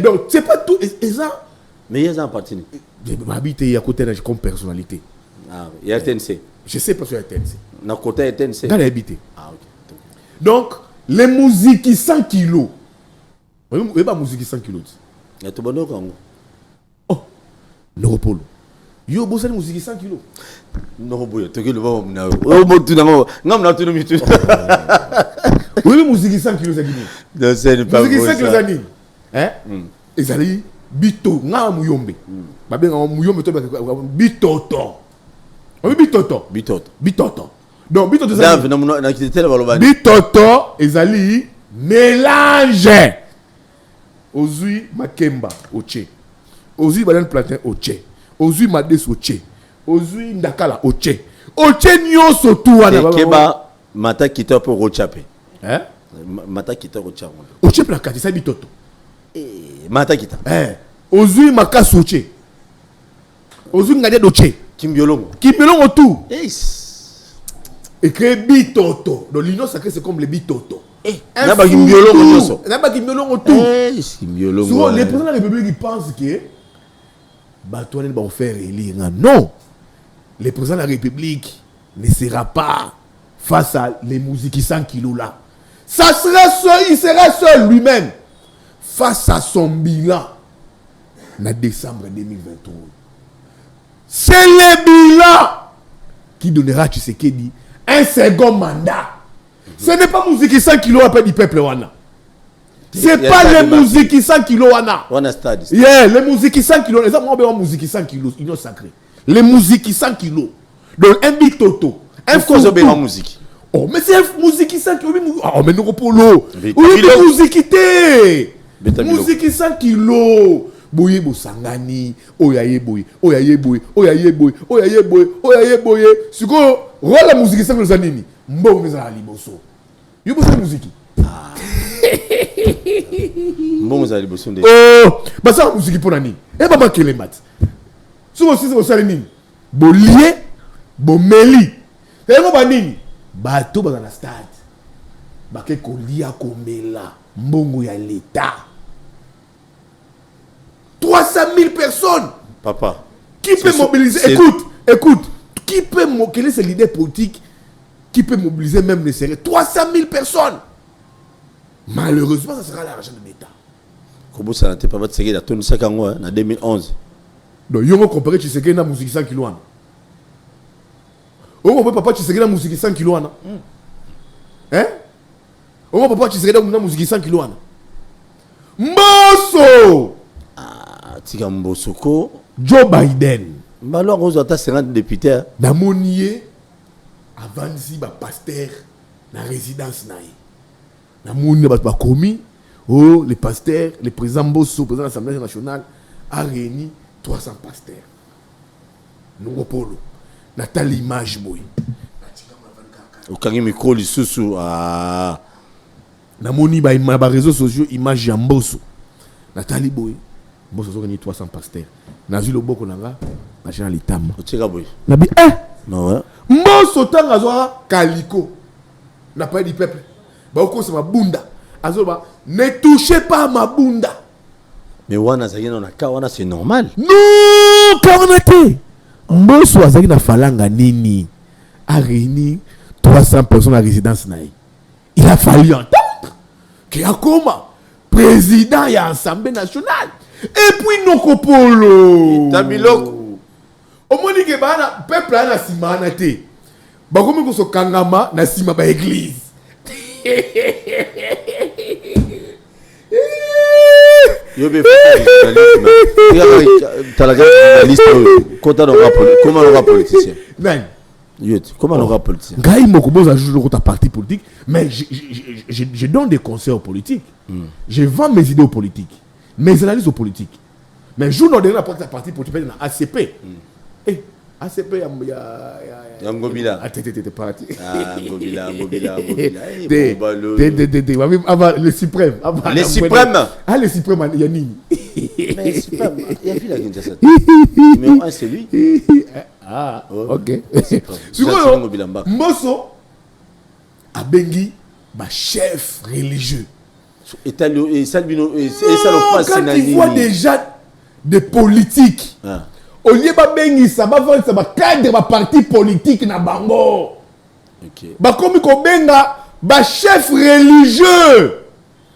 Donc, c'est pas tout. Et ça. Mais il y a un parti. J'habite à côté de comme personnalité. Ah, il y a TNC. Je sais pas si il y a TNC. Dans le côté TNC. Dans l'habité. Ah, ok. Donc, les musiques qui 100 kilos. Vous voyez pas musique qui 100 kilos. Il y a tout bon au Congo. Oh, Neuropolo. Yo, bossez la musique qui 100 kilos. Neuropolo, tu as le bon. Oh, bon, tu n'as pas. Non, mais tu n'as pas. Oui, musique qui 100 kilos, c'est Guinée. Non, c'est pas musique qui 100 kilos, c'est Guinée. Hein? Ils allaient. Bito, nga muyombe. Babe nga muyombe to bitoto. On bitoto. Bitoto. Donc bitoto ça. Bitoto ezali mélange. Ozui makemba oche. Ozui banane plantain oche. Ozui mades oche. Ozui ndakala oche. Oche nyoso tu wana. Keba mata kita pour rochape. Hein? Mata kita rochape. Oche plakati ça bitoto. Mata kita. Ozui makasu oche. Ozui ngade doche. Kimbiolongo tout. Écrit bitoto. Donc l'union sacrée c'est comme le bitoto. Naba kimbiolongo nyoso. Naba kimbiolongo tout. Kimbiolongo. Souvent les présidents de la République ils pensent que Batoine va faire élire. Non. Le président de la République ne sera pas face à les musiques 100 kilos là. Ça sera seul, il sera seul lui-même. Face à son bilan en décembre 2023. C'est le bilan qui donnera à Tshisekedi un second mandat. Ce n'est pas musique 100 kilos après du peuple wana. C'est pas les musiques 100 kilos wana. Wana stade. Yeah, les musiques 100 kilos. Les hommes ont musique 100 kilos, union sacrée. Les musiques 100 kilos. Donc un big toto. Un faux musique. Oh, mais c'est une musique 100 kilos. Oh, mais nous polo. Oui, mais musique té. Musique 100 kilos. Boye bosangani. Oyaye boye. Oyaye boye. Oyaye boye. Oyaye boye. Oyaye boye. Siko, roi la musique 100 kilos anini. Mbongo meza liboso. Yo bosse musique. Mbongo meza liboso nde. Oh, bah ça musique pour nani. Et pas manquer les maths. Souvent si c'est au salini. Bolie, bomeli. Et non banini. Bato dans la stade. Baké kolia komela. Mbongo ya l'état. 300 000 personnes. Papa. Qui peut mobiliser? Écoute. Qui peut mobiliser ces leaders politiques? Qui peut mobiliser même les serrés? 300 000 personnes. Malheureusement, ça sera l'argent de l'État. Comment ça n'était pas de la tonne 5 ans en 2011? Donc, il y a comparé Tshisekedi na musique 100 kilos. On peut pas Tshisekedi na musique 100 kilos. Hein? On peut pas Tshisekedi na musique 100 kilos. Mbosso! Tika Mbosoko. Joe Biden. Alors, on a 50 députés. Namonié avant si ba pasteur na résidence naï. Namonié ba commis. Oh, le pasteur, le président Mbosso, le président de l'Assemblée nationale, a réuni 300 pasteurs. Nous polo. Nathalie image boy. Au Kangi micro lisusu ah. Namoni ba réseaux sociaux image ya Mbosso. Nathalie boy. Mbosso a réuni 300 pasteurs. Nazu le boko nanga, machin litama. Oteka boy. Nabi non ouais. Mbosso tanga zoa kaliko. N'a pas dit peuple. Ba oko c'est ma bunda. Azoba, ne touchez pas à ma bunda. Mais wana c'est normal. Non, kawanate. Mbosso azaki na falanga nini a réuni 300 personnes à résidence naï. il a fallu entendre qu'il y a comment président il y a Assemblée nationale et puis Nokopolo Tabiloko au moins que bana peuple na sima na te ba comme ko so kangama na sima ba église yo be journaliste comment on va politicien comment on va politicien ngai moko boza jour ta parti politique mais je donne des conseils aux politiques je vends mes idées aux politiques mes analyses aux politiques mais jour no dernier porte parti politique na ACP ACP ya Ngobila t'es parti Ngobila le suprême les suprêmes les suprêmes il y a nini mais suprême il y a vu la Guinée ça numéro 1 c'est lui ok sikoyo Mbosso abengi ba chef religieux et ça quand il voit déjà des politiques au lieu ba bengi ça ba vendre ça ba cadre ba parti politique na bango ba komi ko benga ba chef religieux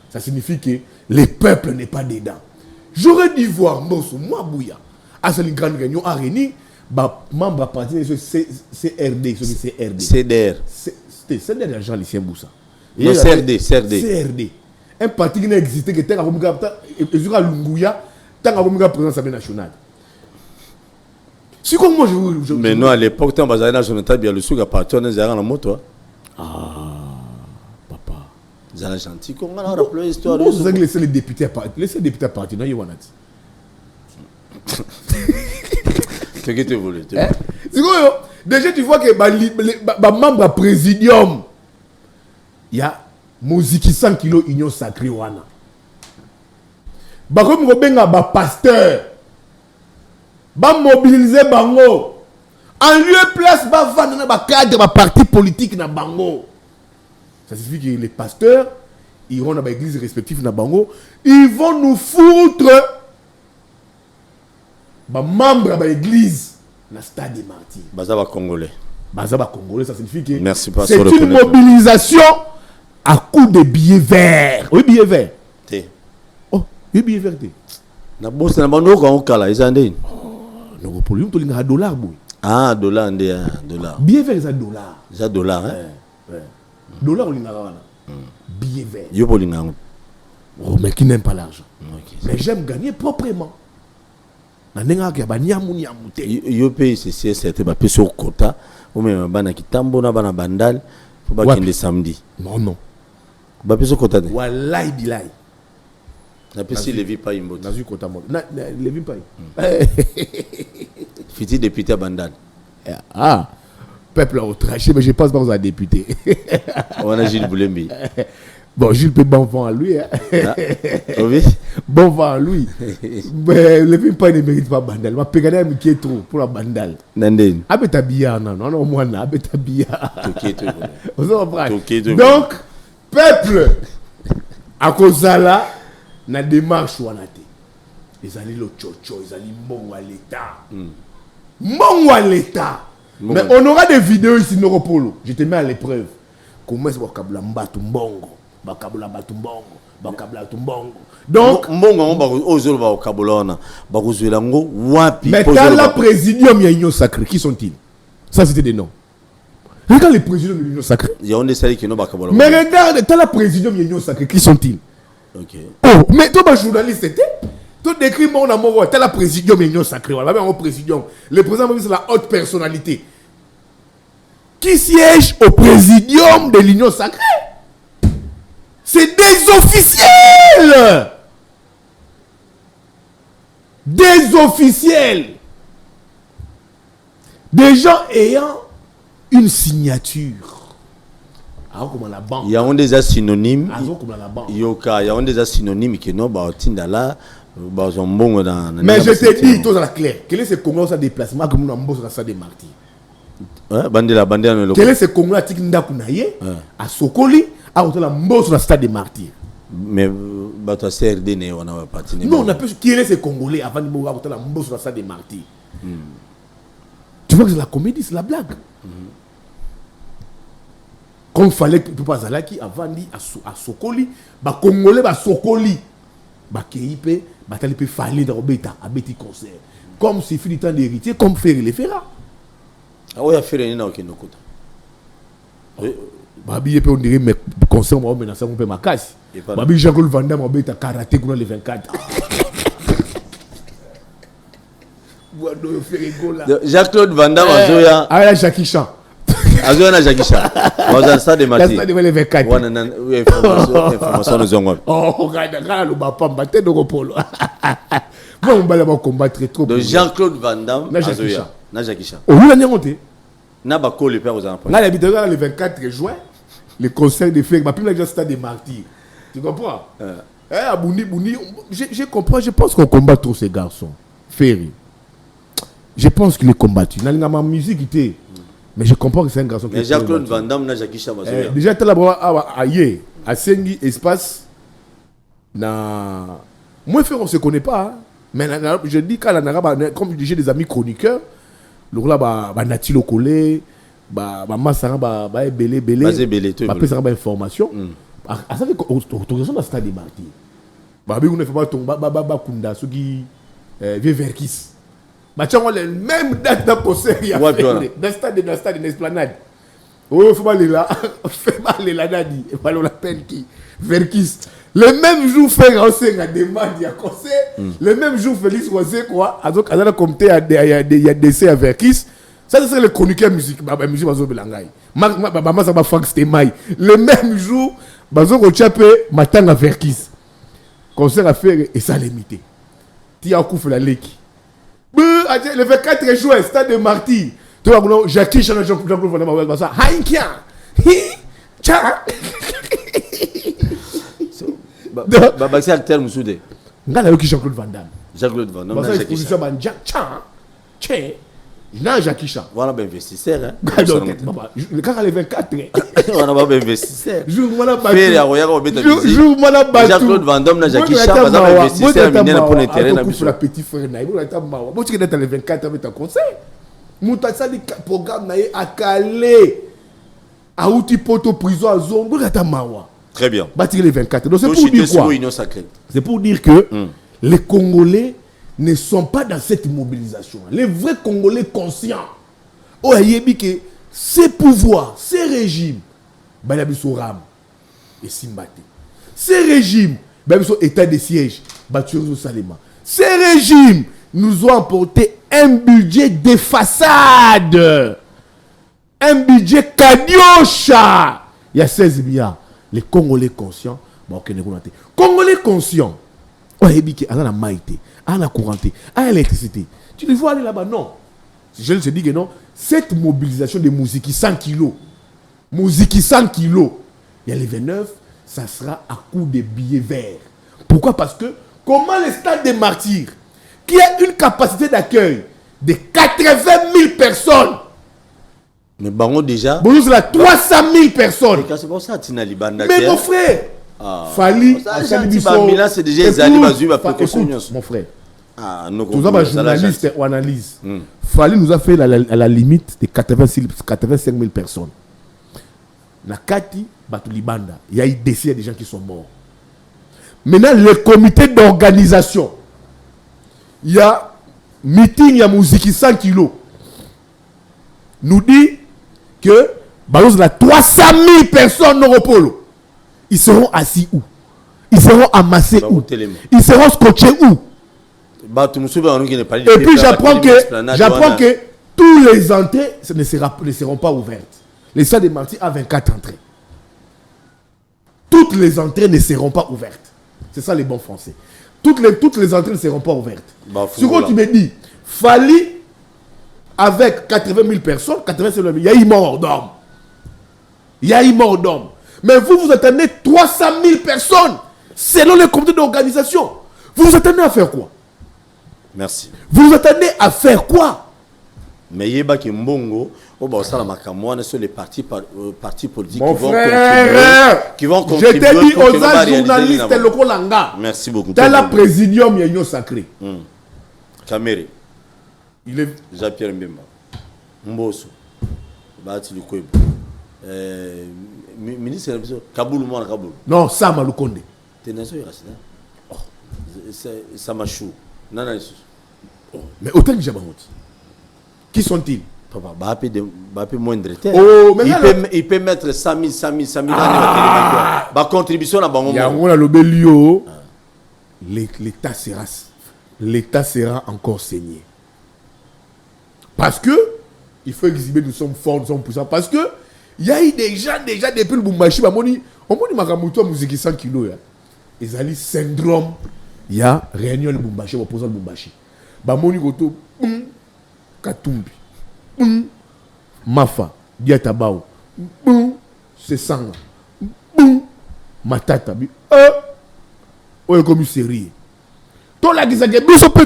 ça signifie que le peuple n'est pas dedans. J'aurais dû voir Mbosso moi bouya à cette grande réunion à Réni ba membre parti CRD CDR c'était CDR Jean Lucien Boussa non CRD un parti qui n'existait que tant et sur Lunguya tant que président de l'Assemblée nationale. Si comme moi je mais non à l'époque tant bazana national bien le suga parti on est dans la moto papa zala gentil comme on a rappelé l'histoire de vous avez laissé les députés à partir non Yowanat ce que tu voulais si déjà tu vois que ba membre présidium il y a Moziki 100 kg union sacrée wana ba comme ko benga ba pasteur ba mobiliser bango en lieu place ba vendre na ba cadre ba parti politique na bango ça signifie que les pasteurs iront dans ba église respective na bango ils vont nous foutre ba membre ba église na stade des martyrs bazaba congolais ça signifie que c'est une mobilisation à coup de billets verts. Oui, billets verts. Oh, oui, billets verts. Na boss na bando ko kala izande. Non, pour lui, on a $. Ah, $, dollar. Billets verts, c'est $. C'est $, hein? Dollar, on a billets verts. Yo bolinga. Oh, mais qui n'aime pas l'argent. Mais j'aime gagner proprement. Yo paye c'est certain ba peso quota ou même bana kitambo na bana bandal faut ba kende samedi. Non. Ba peso quota de. Wallahi billahi. Na pesi levi pa imbo. Na zu quota mo. Na levi pa. Fiti député bandal. Peuple a traché mais je pense pas aux députés. On a Gilles Boulembi. Bon, Gilles peut bon vent à lui. Oui. Bon vent à lui. Mais le film pas ne mérite pas bandal. Ma pégada me qui est trop pour la bandal. Nanden. Abeta bia non moi na abeta bia. Toké. Donc peuple à cause là na démarche wana te. Ils allaient le chocho, ils allaient mbongo à l'état. Mbongo à l'état. Mais on aura des vidéos ici Noropolo. Je te mets à l'épreuve. Comment est-ce que mbatu mbongo? Bakabula batumbongo bakabula tumbongo donc mbongo on ba ozolo ba okabulona ba kuzuelango wapi mais dans la présidium il y a union sacrée qui sont-ils ça c'était des noms regarde les présidiums de l'union sacrée il y a on des salles qui n'ont pas kabula mais regarde dans la présidium il y a union sacrée qui sont-ils OK oh mais toi journaliste c'était toi décris mon amour dans la présidium il y a union sacrée voilà même au présidium le président c'est la haute personnalité qui siège au présidium de l'union sacrée. C'est des officiels. Des officiels. Des gens ayant une signature. Il y a des synonymes. Il y a des synonymes qui n'ont pas là. Mais je te dis, tout dans la claire. Quel est ce Congo sa déplacement comme nous avons ça des martyrs? Quel est ce Congo à Tikndakunaye à Sokoli à la Mbos sur la stade des martyrs? Mais toi CRD on a pas non on a pu qui est ce Congolais avant de mourir à la Mbos sur la stade des martyrs. Tu vois que c'est la comédie, c'est la blague. Comme fallait que pas Zalaki avant dit à Sokoli, bah Congolais bah Sokoli, bah Keipe, bah Talipe fallait dans Robeta, à Betty concert. Comme c'est fini temps d'héritier, comme faire les fera. Ah oui, à faire une autre côté. Babi on dirait mais concert moi mais ça on peut ma casse. Babi Jean-Claude Van Damme Robeta karaté pour les 24. Jean-Claude Van Damme Azoya. Ah là Jackie Chan. Azoya na Jackie Chan. Moi ça stade de Mati. Stade de les 24. Oui, information nous ont. Oh, regarde le bapa mbaté de repolo. Moi on va combattre trop. De Jean-Claude Van Damme Azoya. Na Jackie Chan. Oh, vous l'avez monté. Na ba ko le père aux enfants. Là l'habitude le 24 juin, le concert de Fek, ma plus la stade des martyrs. Tu comprends? Abouni, je comprends, je pense qu'on combat trop ces garçons. Ferry. Je pense qu'il est combattu. Dans la musique, il était. Mais je comprends que c'est un garçon qui est. Mais Jean-Claude Van Damme, na Jackie Chan. Déjà, tu as là à Sengi, espace. Moi, on ne se connaît pas. Mais je dis qu'à la comme j'ai des amis chroniqueurs, là, Nati Lokolé, Massara, Belé, Pesa information. À ça, autorisation dans le stade des martyrs. On ne fait pas tomber, Kunda, ceux qui viennent vers Kiss. Le même date de concert, il y a dans le stade de l'esplanade. Oh, il faut pas aller là. Fais pas aller là, Nadi. Il faut la peine qui. Vers Kiss. Le même jour, faire un demande, il y a concert. Le même jour, Félix Rosé, quoi. Donc, à la comté, il y a des décès à Verkis. Ça, c'est le chroniqueur musique. Musique, Bazo Belangay. Maman, ça va Frank Stemay. Le même jour, Bazo Rochapé, matin à Verkis. Concert à faire et ça limité. Tia Kouf la Leki. Le 24 juin, stade de Martyr. Tu vois, Jackie Chan, Jean-Claude Van Damme, ça. Haïkia. Tcha. C'est le terme soudé. Ngala yoki Jean-Claude Van Damme. Jean-Claude Van Damme. Ça exposition ban Tcha. Non, Jackie Chan. Voilà, ben investisseur. Le cas, les 24. On va bien investisseur. Jour, moi, Jean-Claude Van Damme, Jackie Chan, on va investisseur. Pour l'intérêt. Pour la petite frère, vous tu es dans les 24 avec un conseil. Moutassa dit programme à Calais. À Outi Poto, prison à zone. Vous êtes à Mawa. Très bien. Bâtir les 24. Donc c'est pour dire quoi? C'est pour dire que les Congolais ne sont pas dans cette mobilisation. Les vrais Congolais conscients. Oh, il y a que ces pouvoirs, ces régimes, Balabiso Ram et Simbate. Ces régimes, Balabiso état de siège, Batuzo Salema. Ces régimes nous ont apporté un budget de façade. Un budget Kadiocha. Il y a 16 milliards. Les Congolais conscients, Congolais conscients, on a dit qu'il y a la maïté, à la couranté, à l'électricité. Tu les vois aller là-bas? Non. Je te dis que non. Cette mobilisation de Mouziki 100 kilos, Mouziki 100 kilos, il y a les 29, ça sera à coup de billets verts. Pourquoi? Parce que comment le stade des martyrs, qui a une capacité d'accueil de 80 000 personnes, mais bon, déjà. Bonjour, c'est là 300 000 personnes. C'est pour ça que tu n'as pas de mais mon frère, Fali, c'est déjà les alliés mon frère. Nous avons journaliste ou analyse. Fali nous a fait à la limite de 85 000 personnes. Na Kati, Batulibanda, il y a eu des gens qui sont morts. Maintenant, le comité d'organisation, il y a meeting, il y a musique 100 kilos, nous dit que la 300 000 personnes au polo, ils seront assis où? Ils seront amassés où? Ils seront scotchés où? Et puis j'apprends que tous les entrées ne seront pas ouvertes. Les salles des martyrs à 24 entrées. Toutes les entrées ne seront pas ouvertes. C'est ça les bons français. Toutes les entrées ne seront pas ouvertes. Ce que tu me dis, Fali avec 80 000 personnes, 80 000, il y a eu mort d'homme. Il y a eu mort d'homme. Mais vous attendez 300 000 personnes selon le comité d'organisation. Vous vous attendez à faire quoi? Merci. Vous vous attendez à faire quoi? Mais il y a des mbongo, sur les partis politiques qui vont contribuer. Je t'ai dit aux journalistes locaux langa. Merci beaucoup. Dans la présidium, il y a une sacrée. Kamere. Il est Jean-Pierre Mbemba. Mbosso. Bati Lukwebo. ministre Kaboul moi Kaboul. Non, ça Malukonde. T'es nazo irasina. Oh, ça m'a chou. Nana mais autant que Jabangot. Qui sont-ils? Papa, bah moindre. Oh, mais il peut mettre 100 000 bah contribution à bango. Il y a un lobelio. L'État sera encore saigné. Parce que il faut exhiber nous sommes forts, nous sommes puissants. Parce que il y a eu des gens déjà depuis le Bumbashi, on m'a dit Makamuto musique 100 kilos. Ils ont syndrome. Il y a réunion le Bumbashi, opposant le Bumbashi. Bamoni goto Katumbi. Mafa, Diatabao. C'est sang. Matata. Oh, comme série. Toi, la guise,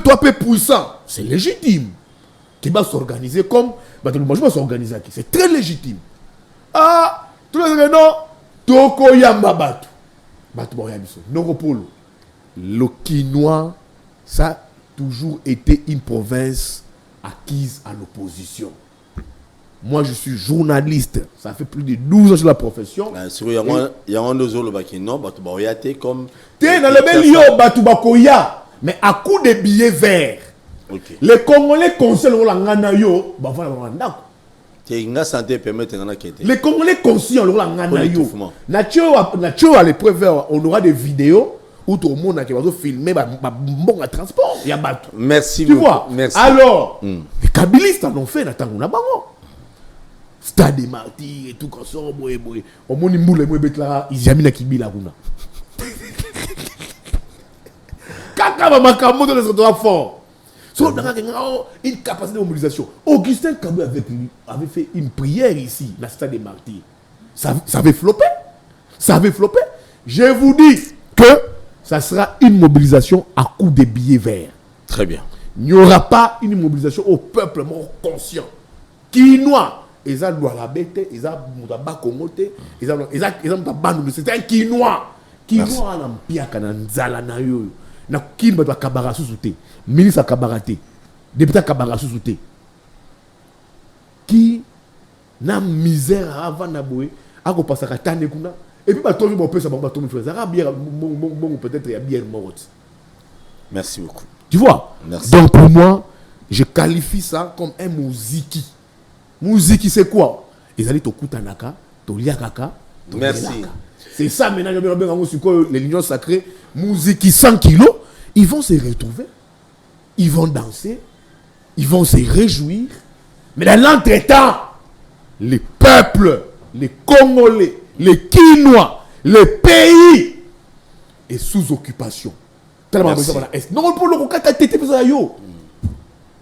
toi, peu puissant. C'est légitime. Tu vas s'organiser comme. Je vais s'organiser. C'est très légitime. Ah, tout le monde, non. Toko Yamba Batu. Batu Boyabiso. Noropolo. Le Quinois, ça a toujours été une province acquise à l'opposition. Moi, je suis journaliste. Ça fait plus de 12 ans sur la profession. Il y a un autre qui non, comme. T'es dans le même lieu, Batubakoya. Mais à coup de billets verts. Okay. Les Congolais conseillent le Nganayo. Les Congolais conseillent le Nganayo. Nacho à l'épreuve, on aura des vidéos où tout le monde a filmé bon transport. Il y a bateau. Merci beaucoup. Tu vois? Merci. Alors, les Kabylistes en ont fait. Stade des martyrs et tout comme ça. Au moins, ils ont mis la Kibila. Kaka Makamoto les autres fort. Une capacité de mobilisation. Augustin Kabou avait fait une prière ici, dans le stade des martyrs. Ça avait floppé. Ça avait floppé. Je vous dis que ça sera une mobilisation à coup de billets verts. Très bien. Il n'y aura pas une mobilisation au peuple mort conscient. Quinois. Ils ont la bête, ils ont la Congoté, ils ont la bande. C'est un Quinois. Quinois a un pire qu'un Nzala na yo. Na Kin ba Kabara sous-souté. Ministre Kabarate. Député Kabara sous-souté. Qui n'a misère avant d'abouer, à quoi passer à Tanekuna. Et puis, bah, ton peut ça va tomber frère. Ça bien, bon, peut-être il y a bien morte. Merci beaucoup. Tu vois? Merci. Donc, pour moi, je qualifie ça comme un mouziki. Mouziki, c'est quoi? Ils allaient au Kutanaka, au Liakaka. Merci. C'est ça maintenant, les lignes sacrées, mouziki 100 kilos, ils vont se retrouver, ils vont danser, ils vont se réjouir. Mais dans l'entretemps, les peuples, les Congolais, les Quinois, le pays est sous occupation. Tellement besoin de l'Est. Non, pour le coup, tu as été fait ça.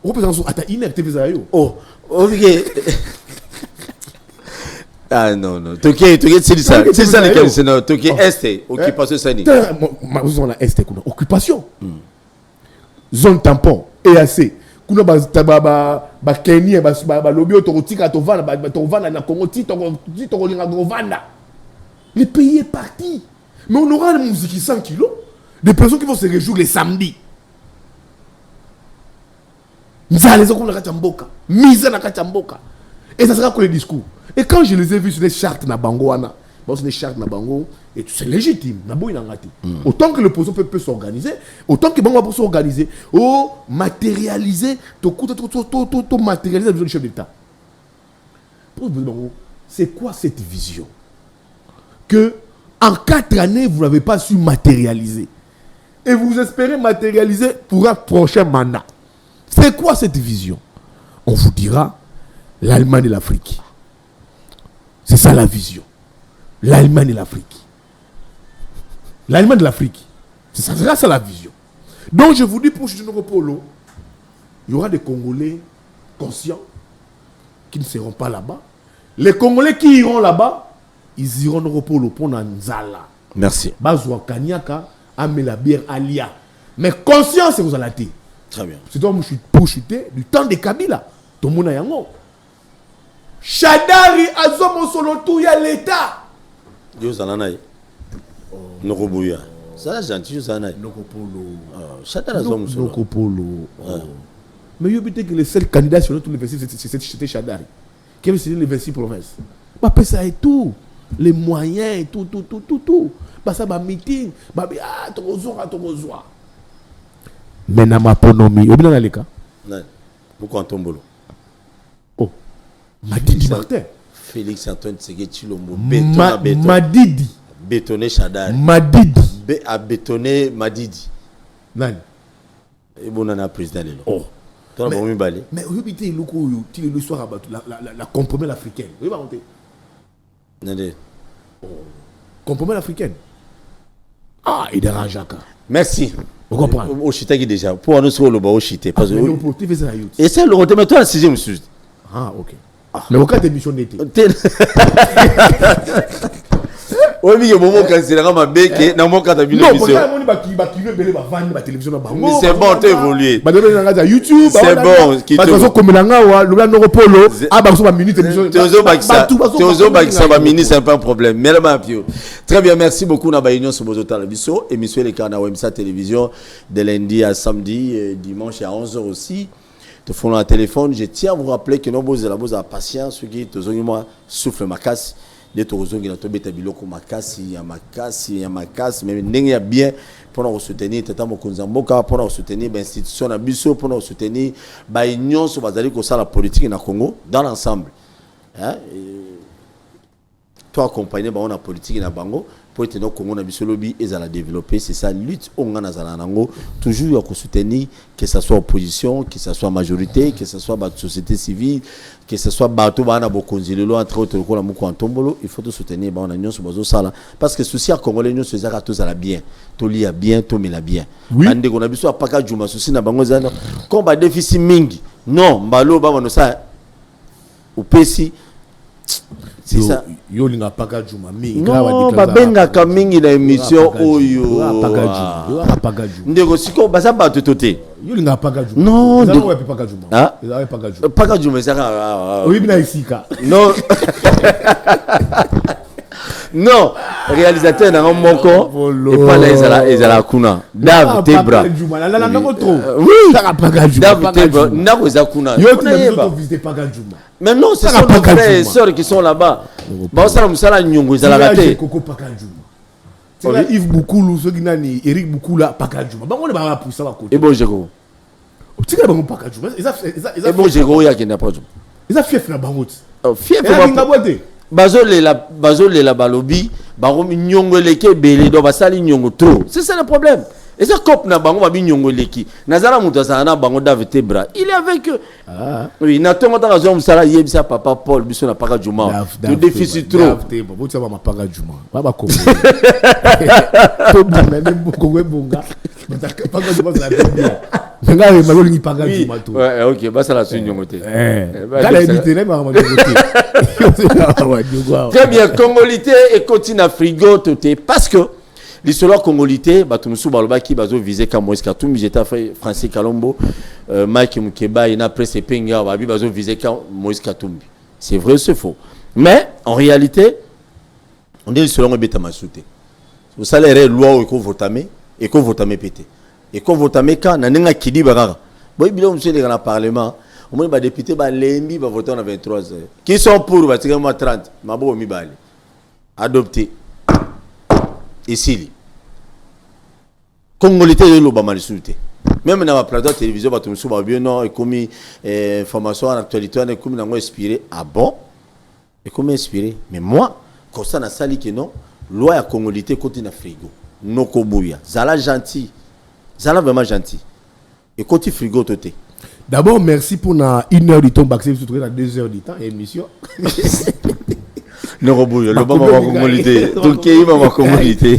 On peut faire oh, ok. Ah non, non. Toké, c'est ça. C'est ça lesquels c'est non. Toké, Est, occupation Sani. Zone la Est, occupation. Zone tampon, EAC. Kuna ba Kenya, ba lobby autorotika tovana na Congo tovana. Le pays est parti. Mais on aura des musiques 100 kilos, des personnes qui vont se réjouir les samedis. Et ça sera que le discours. Et quand je les ai vus sur les chartes na Bangoana, sur les chartes na Bango, et c'est légitime. Autant que l'opposition peut s'organiser, autant que Bango peut s'organiser, matérialiser, matérialiser la vision du chef d'État. C'est quoi cette vision? Que en 4 années, vous n'avez pas su matérialiser. Et vous espérez matérialiser pour un prochain mandat. C'est quoi cette vision? On vous dira l'Allemagne et l'Afrique. C'est ça la vision. L'Allemagne et l'Afrique. L'Allemagne et l'Afrique. Ça sera ça la vision. Donc je vous dis pour Chino Polo, il y aura des Congolais conscients qui ne seront pas là-bas. Les Congolais qui iront là-bas, ils iront au Polo pour Nzala. Merci. Bazwa Kanyaka, Amela Bière Alia. Mais conscience, c'est vous allez. Très bien. C'est toi, je suis pour chuter du temps de Kabila. Tout le monde a yango. Chadari Azomo Solotou, il y a l'État. Yo Zananaï. Nokobouya. Ça, c'est gentil, Zananaï. Nokopolo. Chadari Azomo Solotou. Nokopolo. Mais il y a peut-être que les seuls candidats sur tous les 26, c'était Chadari. Qui avait signé les 26 provinces. Mais ça et tout. les moyens, tout. Bah ça, bah meeting, bah tokozwa. Mais na maponomi, obi na leka. Non. Pourquoi en tombolo? Oh, Madidi Martin. Félix Antoine Tshisekedi Tshilombo. Madidi. Bétonné Chadari. Madidi. A bétonné Madidi. Nani? Et bon, on a président. Oh. Toi, on va balé. Mais vous avez le soir la compromis africaine. Vous avez raconté? Nade. Compromis africaine. Ah, il dérange Jacques. Merci. Vous comprenez? Au chité qui déjà. Pour nous, sur le bas au chité. Parce que. Et c'est le retour. Mais toi, le 6e sujet. Ah, ok. Mais au cas d'émission d'été. Oui, mais il y a un moment quand c'est ma béque, dans mon cas de non, parce que c'est bon, tu évolué. YouTube, c'est bon. Tu as comme le polo, c'est pas un problème. Très bien, merci beaucoup. On a une sur vos télévisions. Émission Les Canaux WMSA Télévision de lundi à samedi, dimanche à 11h aussi. Te font le téléphone. Je tiens à vous rappeler que nous avons la patience. Ceux qui soufflent ma casse. Les touristes qui ont été biloko makasi, mais n'ayez bien pour nous soutenir, tata mokonzamboka pour nous soutenir, l'institution na biso pour nous soutenir, union sur bazali ko la politique na Congo dans l'ensemble. Hein? Toi accompagner la politique na bango pour être au Congo na biso lobby et à la développer, c'est ça lutte on a nango toujours à soutenir que ça soit opposition, que ça soit majorité, que ça soit la société civile, que ce soit bateau bana bokonzilelo entre autres ko la moko antombolo, il faut tout soutenir ba on a nyonso bazo sala parce que souci à congolais nyonso ezaka tous à la bien, to lia bien, to mela bien. Ande ko na biso apaka juma souci na bango zana comme ba déficit mingi. Non, mbalo ba no ça au PC. C'est ça. Yo linga paka juma mingi. Non, ba benga ka mingi na émission oyo. Paka juma. Ndeko siko baza ba tototé. Yo linga paka juma. Non, ndeko wa paka juma. Ah, paka juma ça. Oui, bina isika. Non. Non, réalisateur na moko et pas là ezala kuna. Dav Tebra. Oui. Dav Tebra, na ko za kuna. Yo tu visiter paka juma. Mais non, ce sont nos frères et sœurs qui sont là-bas. Bah ça musala nyongo ezala raté. Koko paka juma. Yves Boukoulou, ceux qui nani Eric Boukoula paka juma. Ba on ne va pas pour ça ba côté. Et bon Jégo. Tu sais ba paka juma. Et bon Jégo ya qui n'a pas juma. Ils a fief na bangot. Fief ba Bazole la balobi, barom nyongo leke belé do basali nyongo trop. C'est ça le problème. Et ça cop na bango babi nyongo leki. Nazala mutasana na bango David Tebra. Il est avec eux. Ah. Oui, na tongo ta raison musala yebisa papa Paul biso na paka juma. Le déficit trop. David Tebra, bo tsama paka juma. Baba ko. To bina ne boko webonga. Paka juma za bien. Nga le malo ni paka juma tout. Ouais, OK, ba ça la su nyongo te. Gala éviter ne ba Très bien, Congolité et continue à frigo toté parce que l'histoire Congolité, Batumsu Balobaki, Bazo visé comme Moïse Katumbi, j'étais Francis Kalombo, Mike Mukeba, et après c'est Penga, Bazo visé comme Moïse Katumbi. C'est vrai, c'est faux. Mais en réalité, on dit l'histoire de Betamasouté. Vous savez, les lois et qu'on votamé, et qu'on votamé pété. Et qu'on votamé quand, n'a kidi bagara. Bon, il y a un monsieur dans le Parlement. Au moins, les députés vont voter en 23 heures. Qui sont pour, va tirer 30. Ma bo mi bali. Adopté. Ici. Congolité de l'Obama même dans la plateau de télévision, va tout le bien non et comme information en actualité, on est comme dans inspiré. Ah bon? Et comme inspiré. Mais moi, quand ça n'a sali que non, loi à Congolité continue à frigo. No kobouya. Zala gentil. Zala vraiment gentil. Et continue frigo toté. D'abord, merci pour 1 heure de temps, bac, surtout dans 2 heures de temps, émission. Non, le bon moment communauté. Donc, il va ma communauté.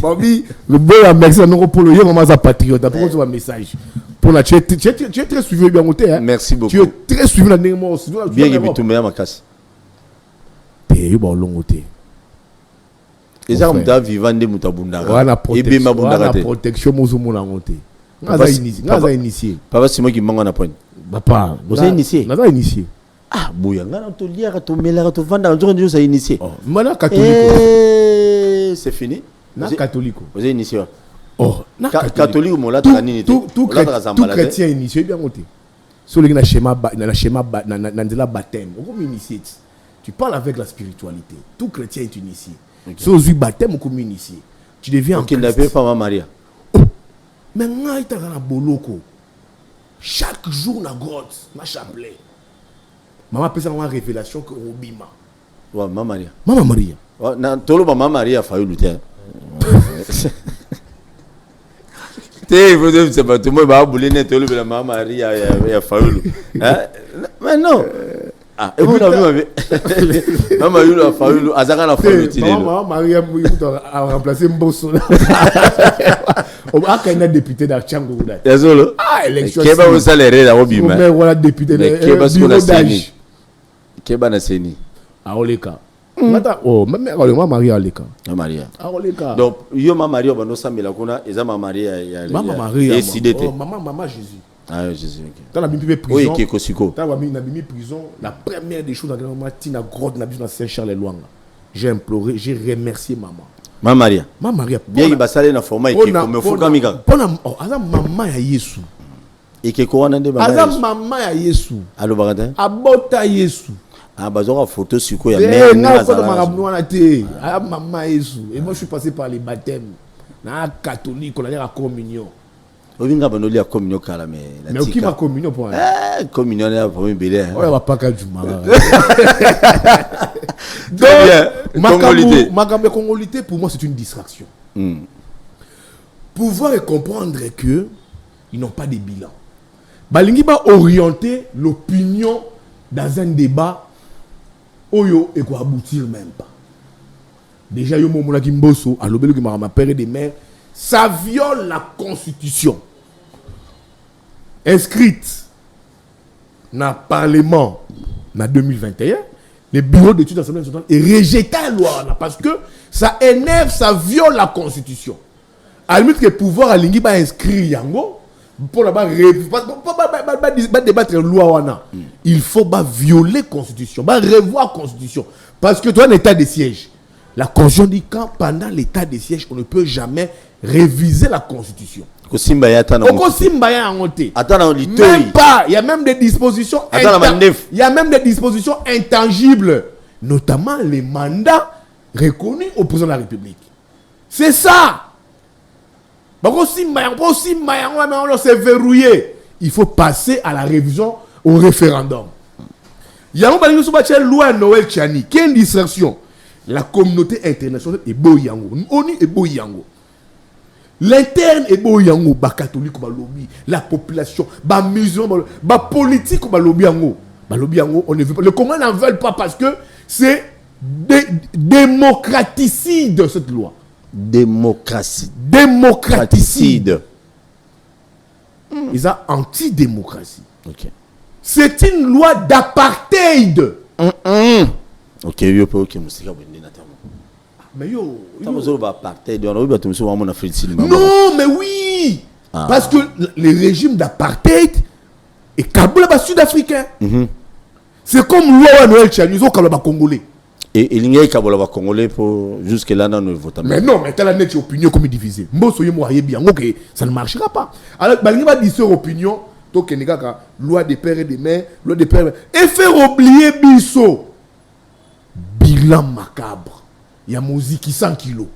Le bon merci à nous pour le hier, maman, patriote. Après, on un message. Pour la, tu es très suivi bien côté. Merci beaucoup. Tu es très suivi dans le moment. Bien que tu me ma casse. Tu es bon long côté. Les gens qui vivent dans Mutabunda. Et bien ma bunda. La protection, moi, je m'en côté. Naza initié. Papa, c'est moi qui m'en apprends. Papa, vous avez initié. Naza initié. Ah, bouya, ngana to lire, to mêler, to vendre, on ça initié. Oh, mana catholique. C'est fini. Na catholique. Vous avez initié. Oh, na catholique ou mola tout chrétien initié bien monté. Sur le schéma na baptême. On comme initié. Tu parles avec la spiritualité. Tout chrétien est initié. Si vous avez baptême comme initié, tu deviens qui n'appelle pas Maman Maria. Mais nga ita na boloko. Chaque jour na grotte, na chapelet. Maman peut avoir une révélation que obima. Ouais, Maman Maria. Maman Maria. Ouais, na tolo Maman Maria fa lutter. T'es vous devez savoir tout moi ba bouler net tolo la Maman Maria ya fa lutter. Mais non. Ah, et vous avez vu Maman Maria fa lutter, azaka na fa lutter. Maman Maria a remplacé Mbosso. On a quand même député d'Archango. Désolé. Ah, élection. Keba vous salaire là obima. Mais voilà député de Keba ce qu'on a séni. Keba na séni. A Oleka. Mata oh même Maman Maria Oleka. Maria. A Oleka. Donc yo Maman Maria bano samela kuna eza Maman Maria ya. Maman Maria. Oh maman Jésus. Ah Jésus. OK. Dans la Bible prison. Oui, qui est Kosiko. Dans la Bible prison, la première des choses dans le moment tina grotte na biso na Saint-Charles-et-Loanga. J'ai imploré, j'ai remercié maman. Maman Maria. Maman Maria. Bien il basale na format qui comme fuka mika. Pona aza maman ya Yesu. Et que ko wana nde maman. Aza maman ya Yesu. Allo bagata. Abota Yesu. Ah bazoka photo siko ya mère na ko marabu wana te. Aza maman Yesu. Et moi je suis passé par les baptêmes. Na catholique, on a la communion. Ovinga banoli ya communion kala mais la mais qui ma communion pour communion ya pour belé. Ouais va pas ka juma. Donc ma congolité pour moi c'est une distraction. Pouvoir et comprendre que ils n'ont pas de bilan. Balingi ba orienter l'opinion dans un débat oyo et quoi aboutir même pas. Déjà yo momona kimboso a lobelo ki ma père des mères. Ça viole la constitution inscrite dans le Parlement en 2021. Le bureau d'études de l'Assemblée nationale est rejeté la loi parce que ça énerve, ça viole la constitution. À la limite que le pouvoir a l'ingi inscrire yango pour débattre la loi. Il faut violer la constitution, revoir la constitution parce que tu as un état de siège. La Constitution dit quand pendant l'état de siège, on ne peut jamais réviser la Constitution. Même pas. Il y a même des dispositions. Il y a même des dispositions intangibles, notamment les mandats reconnus au président de la République. C'est ça. C'est verrouillé. Il faut passer à la révision au référendum. Il y a une loi Noël Tchani qui est une distraction. La communauté internationale est boyango. ONU est boyango. L'interne est boyango. Ba catholique ba lobby, la population, ba musulman, ba politique ba lobby yango. Ba lobby yango, on ne veut pas. Le Congo n'en veut pas parce que c'est démocraticide cette loi. Démocraticide. Ils ont anti-démocratie. OK. C'est une loi d'apartheid. OK, yo pe OK musika bende na tamo. Mais yo, tamo ba apartheid, on a tu muso wa Afrique cinéma. Non, mais oui. Parce que le régime d'apartheid est Kaboula ba sud-africain. C'est comme loi Noël Tchani, ils ont Kaboula congolais. Et il y a Kaboula congolais pour jusque là dans le vote. Mais non, mais t'as la nette opinion comme divisée. Mbosso yemo bien, OK, ça ne marchera pas. Alors balingi va dire sur opinion, to kenega loi des pères et des mères, loi des pères et faire oublier biso. Bilan macabre. Il y a musique 100 kilos.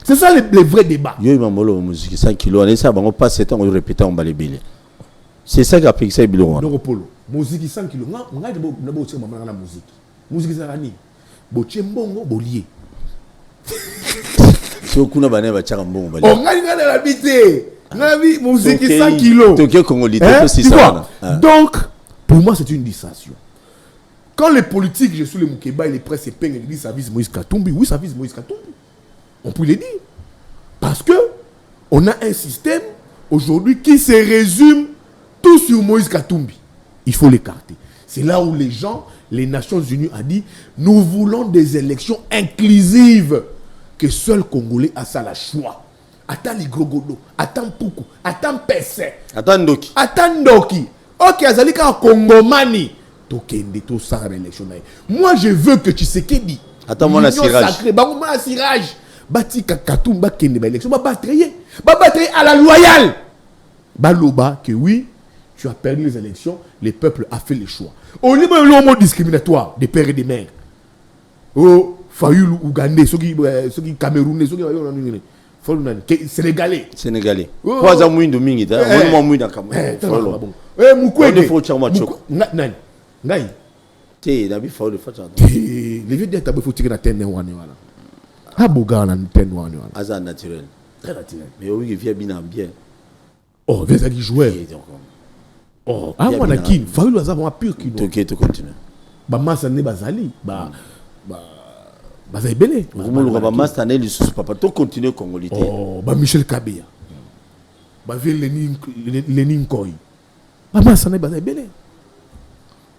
C'est ça le vrai débat. Il y a musique 100 kilos. On essaie de passer temps de répéter en balébélé. C'est ça qui a pris ça et bilan. Musique 100 kilos. On a la musique. Musique ça rani. Boche mbongo bolier. Si on a bané ba tchaka mbongo balier. On a la bité. On a vu musique 100 kilos. Donc pour moi c'est une distraction. Quand les politiques, je suis le Moukeba et les presse et peignent, ils disent ça vise Moïse Katumbi. Oui, ça vise Moïse Katumbi. On peut le dire. Parce que on a un système aujourd'hui qui se résume tout sur Moïse Katumbi. Il faut l'écarter. C'est là où les gens, les Nations Unies ont dit, nous voulons des élections inclusives. Que seul Congolais a ça la choix. Attends les Grogodo, attends Poukou, attends Pessé. Attends Ndoki. Attends Ndoki. Ok, Azalika Congomani. Moi je veux que tu sais qui dit. Attends mon assirage. Bati Kakatum ba kende ba élection ba battre à la loyale. Baloba que oui, tu as perdu les élections, le peuple a fait le choix. Au niveau de l'homme discriminatoire des pères et des mères. Oh, Fayoulou Ougandais, ceux qui Camerounais, ceux qui Sénégalais. Sénégalais. Quoi ça mouille de mingi, moi mouille dans Cameroun. Mukwege. Nani. Ngai. Té, d'habitude faut le faire. Les vieux d'être faut tirer la tête wane wala. Ah boga na tête wane wala. Hasard naturel. Très naturel. Mais oui, il vient bien. Oh, viens ça qui joueur. Oh, ah moi na kin, Fayoulou azaba moi pur kin. OK, tu continues. Ba masa ne bazali, ba Bazaïbele. Ba masa ne li sous papa, tu continues congolité. Oh, ba Michel Kabea. Ba Lenin Koy. Ba masa ne bazaïbele.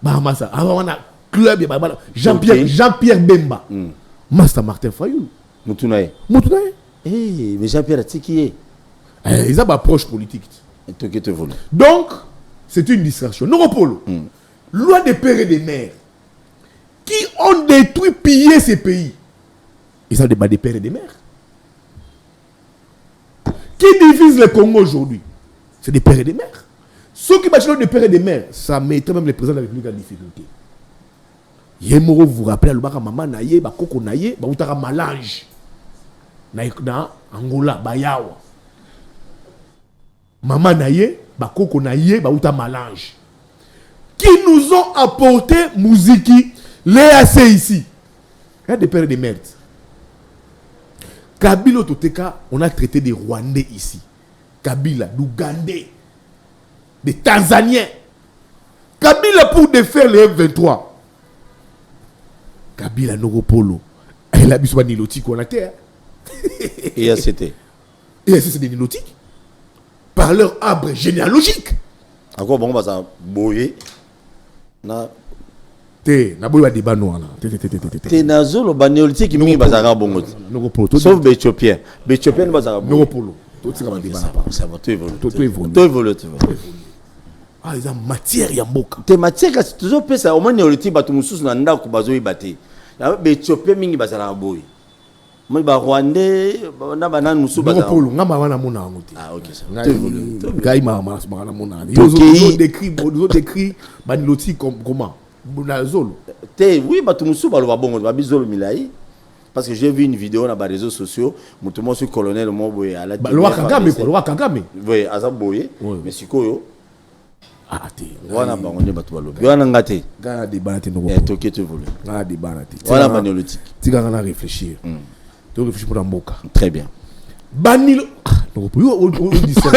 Ba masa, wana club ba Jean-Pierre Bemba. Master Martin Fayoulou. Mutunaye. Eh, mais Jean-Pierre Tiki ils ont une approche politique. Donc, c'est une distraction. Neuropolo, loi des pères et des mères qui ont détruit, pillé ces pays. Ils ont débat des pères et des mères. Qui divisent le Congo aujourd'hui? C'est des pères et des mères. Ceux qui battent des pères et des mères, ça mettrait même les présidents de la République en difficulté. Yemoro, vous vous rappelez, le baka maman naye, ba koko naye, ba utara malange. Na Angola, Bayawa. Maman naye, ba koko naye, ba uta malange. Qui nous ont apporté Mouziki, les assez ici. Il y a des pères et des mères. Kabila Toteka, on a traité des Rwandais ici. Kabila, d'Ougandais, des Tanzaniens. Kabila pour défaire les F-23. Kabila Neuropolo. Il a besoin de nilotique on a terre. Et c'était. Et c'est des nilotiques. Par leur arbre généalogique. Encore bon, ça boyer. Na. Na boya débat noir là. Te nazolo ba néolithique mingi bazara bongo. Neuropolo. Sauf Béthiopien. Béthiopien bazara. Neuropolo. Tout ça va débat. Ça va tout évoluer. Ah, ils ont matière ya mboka. Te matière c'est toujours pesa au moins néolithique ba tumususu na ndako bazo ibate. Ya Béthiopien mingi bazara boy. Moi ba Rwandais na banane musu bazara. Neuropolo ngamba wana mona ngote. Ah OK ça. Ngai ma mona. Ils ont décrit baniloti comment Bonazolo. Oui, bah tout le monde va bon, va bizolo milai. Parce que j'ai vu une vidéo dans les réseaux sociaux, mon sur colonel Moboye à la. Loi Kagame. Oui, Azaboye. Mais sikoyo. Ah t'es. Wana bangonye batwalo. Wana ngate. Gana débat te no. Toké te voulu. Gana débat te. Voilà manolotique. Tu gana réfléchir. Tu réfléchis pour mboka. Très bien. Banilo. Donc on dit ça.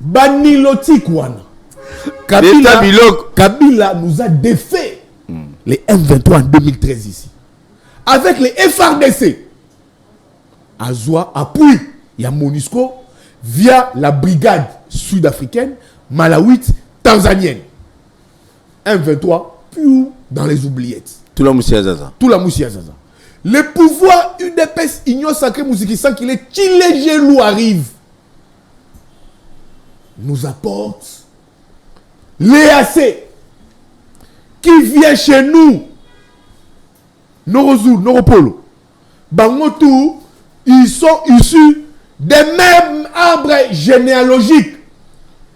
Banilotique wana. Kabila nous a défait les M23 en 2013 ici. Avec les FRDC. Azwa appuie. Il y a MONUSCO via la brigade sud-africaine, malawite, tanzanienne. M23, puis dans les oubliettes. Tout la moussia zaza. Le pouvoir UDPS, Union Sacrée Mouziki, sans qu'il est Tchilégelou arrive, nous apporte l'EAC qui vient chez nous, Neuropolo, Bangotou, ils sont issus des mêmes arbres généalogiques.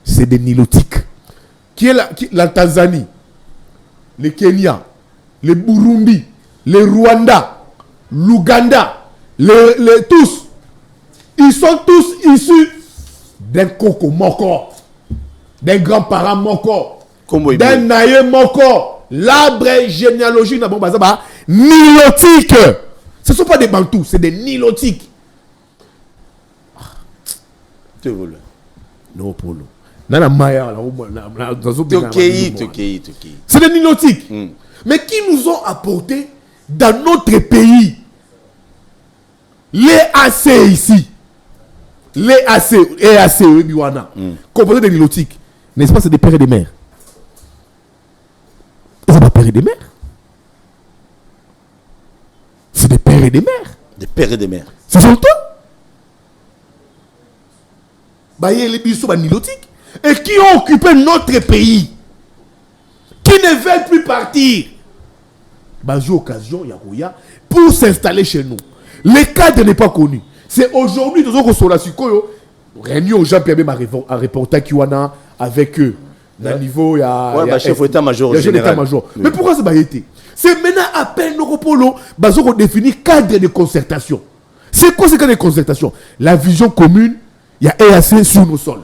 C'est des nilotiques. Qui est la Tanzanie, le Kenya, le Burundi, le Rwanda, l'Ouganda, tous. Ils sont tous issus d'un Koko Moko. Des grands-parents Moko, d'un naïe Moko, l'arbre généalogique na Bombazaba, nilotique. Ce ne sont pas des bantous, c'est des nilotiques. Tu veux le. Non, Polo. Nana Maya, c'est des nilotiques. Mais qui nous ont apporté dans notre pays les AC ici. Les AC, composés des nilotiques. N'est-ce pas, c'est des pères et des mères? C'est pas pères et des mères. C'est des pères et des mères. Des pères et des mères. C'est son temps. Les bisous nilotiques. Et qui ont occupé notre pays. Qui ne veulent plus partir. J'ai occasion, Yarouya, pour s'installer chez nous. Le cadre n'est pas connu. C'est aujourd'hui, nous avons la Sukoyo. Réunion Jean-Pierre Bemba a reporté Kiwana avec eux. Dans le niveau, il y a chef d'état-major général. Mais pourquoi c'est baïté? C'est maintenant à peine nos polo, qu'on définit cadre de concertation. C'est quoi ce cadre de concertation? La vision commune, il y a EAC sur nos sols.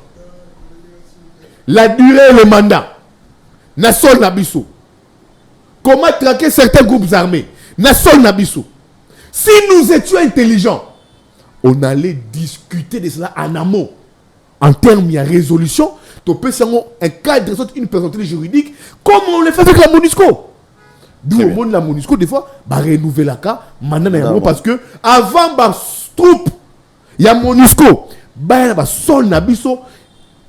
La durée et le mandat. Nasol Nabiso. Comment traquer certains groupes armés? Nasol Nabiso. Si nous étions intelligents, on allait discuter de cela en amont. En termes de résolution, tu peux savoir un cadre, une personnalité juridique, comme on le fait avec la MONUSCO. D'où au monde la MONUSCO, des fois, renouveler la cas, maintenant, parce que avant, troupe, il y a MONUSCO,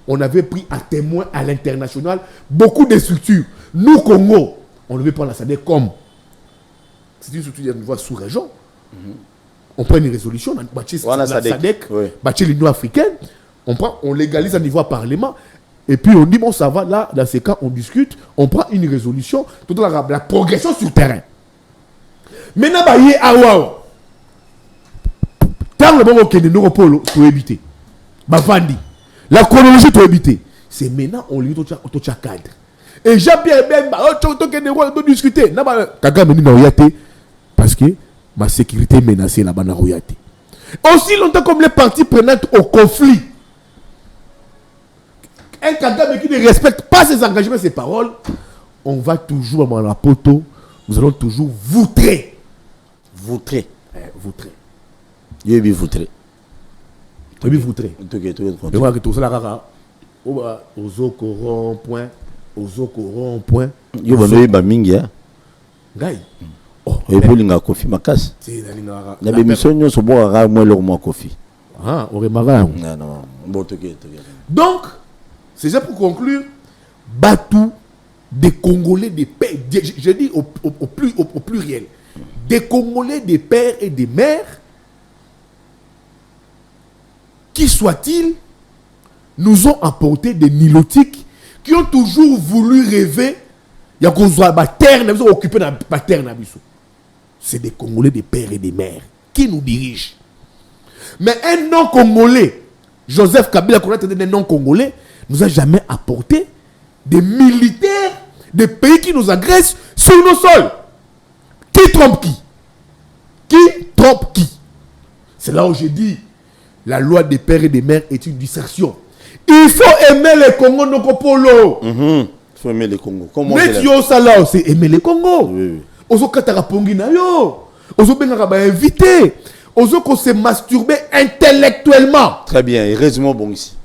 on avait pris à témoin à l'international beaucoup de structures. Nous, Congo, on ne veut pas la SADC comme. C'est une structure de sous-région. On prend une résolution, la SADC, l'Union africaine, on légalise à niveau parlement. Et puis on dit, bon, ça va, là, dans ces cas, on discute, on prend une résolution, tout la progression sur le terrain. Maintenant, tant le moment que nous pour éviter, la chronologie pour éviter, c'est maintenant on lit tout cadre. Et Jean-Pierre Bemba, on discuter. Parce que ma sécurité est menacée là-bas. Aussi longtemps comme les parties prenantes au conflit, un Kagame qui ne respecte pas ses engagements et ses paroles, on va toujours dans la poteau, nous allons toujours voutrer. Voutrer. Voutrer. Il y a voutrer. Tu as voutrer. Tu vois que tout ça là, aux corrompt-point, aux corrompt-point. Il y a un mingi. Gai. Et pour l'inga kofi makas. La bémission nous se boit à moi leur mois kofi. Ah, on remarque. Non, bon donc, c'est ça pour conclure. Batou des Congolais des pères. Je dis au pluriel. Des Congolais des pères et des mères. Qui soit-il, nous ont apporté des nilotiques qui ont toujours voulu rêver. Il y a qu'on soit terre, nous avons occupé la terre. C'est des Congolais des pères et des mères qui nous dirigent. Mais un non-Congolais, Joseph Kabila, qu'on a traité des non-Congolais, nous a jamais apporté des militaires des pays qui nous agressent sur nos sols. Qui trompe qui? Qui trompe qui? C'est là où j'ai dit, la loi des pères et des mères est une dissertation. Il faut aimer les Congo Nokopolo. Il faut aimer les Congo. Comment c'est aimer les Congo. Oui. Ozo katara pongi na yo. Ozo benga ba invité. Ozo ko se masturber intellectuellement. Très bien, heureusement bon ici.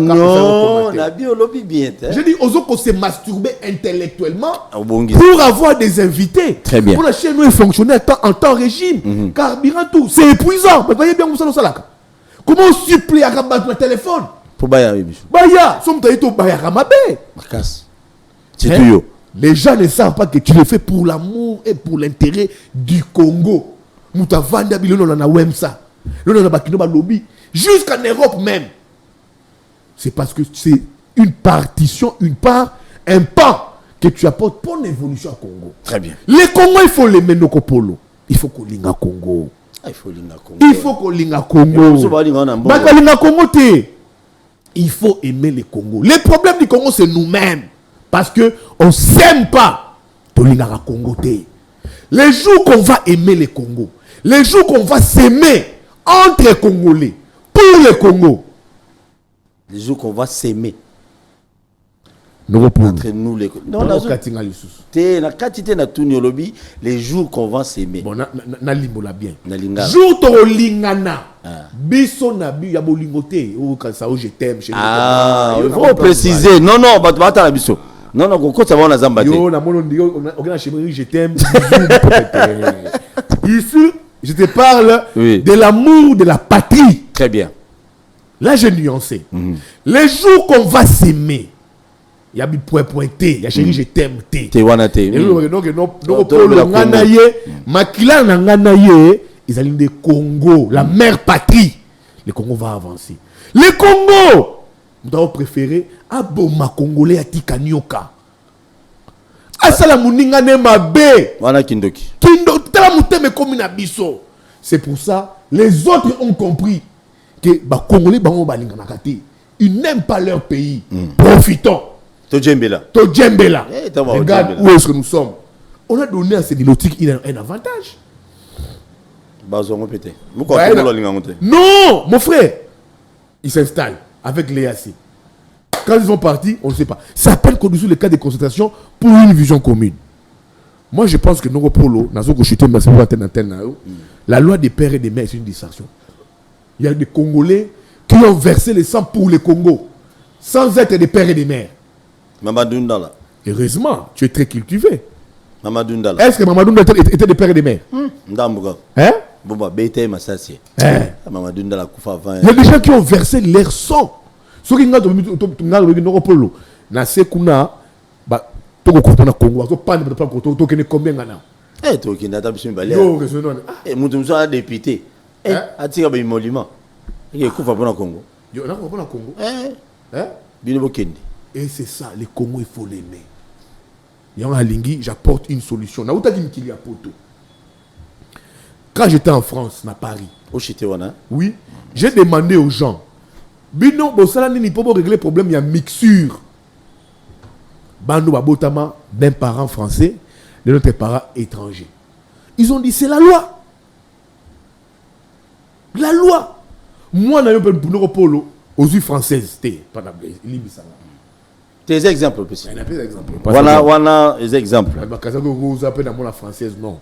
Non, la biologie bien. Je dis ozo ko se masturber intellectuellement pour avoir des invités. Très bien. Pour la chaîne nous fonctionner en temps régime. Carburant tout, c'est épuisant. Mais voyez bien où ça nous salaka. Comment on supplie à rabattre le téléphone? Pour Baya, oui. Baya, somme taïto Baya Ramabé. Marcas. C'est tout. Les gens ne savent pas que tu le fais pour l'amour et pour l'intérêt du Congo. Moutavanda bilono na Wemsa. L'on a bakino ba lobby. Jusqu'en Europe même. C'est parce que c'est une partition, une part, un pas que tu apportes pour l'évolution au Congo. Très bien. Les Congos, il faut les mener au Polo. Il faut qu'on linga Congo. Il faut linga Congo. Il faut qu'on linga Congo. Il faut aimer les Congos. Les problèmes du Congo, c'est nous-mêmes. Parce qu'on ne s'aime pas. Tolinga Congo. Les jours qu'on va aimer les Congos, les jours qu'on va s'aimer entre Congolais, pour le Congo. Les jours qu'on va s'aimer. Entre nous les non, les jours qu'on va s'aimer. Bon, na limbola bien. Jour to lingana. Biso na bi ya bolingote ou quand ça je t'aime chez il faut préciser. Non, bata na biso. Non, quand ça va na zamba. Yo na mono on a chez je t'aime. Ici, je te parle de l'amour de la patrie. Très bien. Là, j'ai nuancé. Les jours qu'on va s'aimer, il y a des points pointés. Il y a chéri, je t'aime. Ils allaient des Congo, la mère patrie. Le Congo va avancer. Le Congo, nous avons préféré Aboma Congolais à Tikanyoka. Asalamuninga ne mabe. Wana Kindoki. C'est pour ça, les autres ont compris que les Congolais ils n'aiment pas leur pays. Profitons. To Djembela. Regarde où est-ce que nous sommes. On a donné à ces nilotiques un avantage. Non, mon frère. Ils s'installent avec l'EAC. Quand ils sont partis, on ne sait pas. Ça s'appelle conduire le cas de concentration pour une vision commune. Moi, je pense que la loi des pères et des mères, c'est une distraction. Il y a des Congolais qui ont versé le sang pour le Congo, sans être des pères et des mères. Mamadou Ndala. Heureusement, tu es très cultivé. Mamadou Ndala. Est-ce que Mamadou Ndala était des pères et des mères? Ndambuga. Hein? Boba, Bete Massassi. Mamadou Ndala Koufa 20. Il y a des gens qui ont versé leur sang. Ceux qui ont Polo, na sekuna ba toko kotona Congo, to pan de plan koto to kene combien ngana. To kina ta biso mbale. Yo raisonnement. Mutu mso a député. Atika ba monument. Il Koufa pour Congo. Yo na pour Congo. Bino Bokende. Et c'est ça, le Congo, il faut l'aimer. Yanga Lingui, j'apporte une solution. Na uta kimikili ya poto. Quand j'étais en France, à Paris. Au Chitewana. Oui, j'ai demandé aux gens. Bino bosala nini pour régler le problème, il y a mixture. Bando babotama d'un parent français, de notre parent étranger. Ils ont dit c'est la loi. La loi. Moi, je suis pour polo aux yeux françaises. Tes exemples, il y a des exemples. Voilà des exemples. Vous appelez la française, non.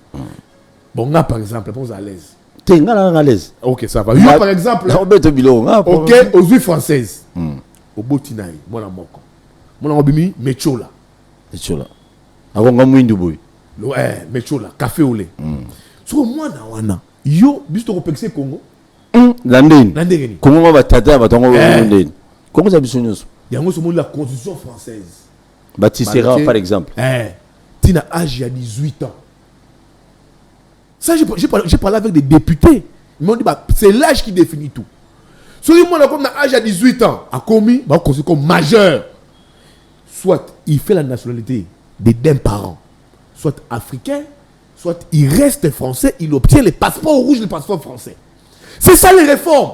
Bon, là, par exemple, on est à l'aise. T'es à l'aise. Ok, ça va. Yo, par exemple, ok, aux yeux françaises. Au Botinaï, moi, la moko. Moi, la mobimi, Mechola. Mechola. Agonga mwindu boy. Ouais, Mechola, café au lait. So, moi, na wana. Yo, bisto ko pekse Congo. Landeni. Comment va tata va tongo Landeni. Comment ça biso nyos? Yango so la constitution française. Batissera par exemple. Tina âge à 18 ans. Ça, j'ai parlé avec des députés. Ils m'ont dit, c'est l'âge qui définit tout. Celui moi, comme l'âge à 18 ans, a commis, on considère comme majeur. Soit il fait la nationalité d'un parent, soit africain, soit il reste français, il obtient les passeports rouges, les passeports français. C'est ça les réformes.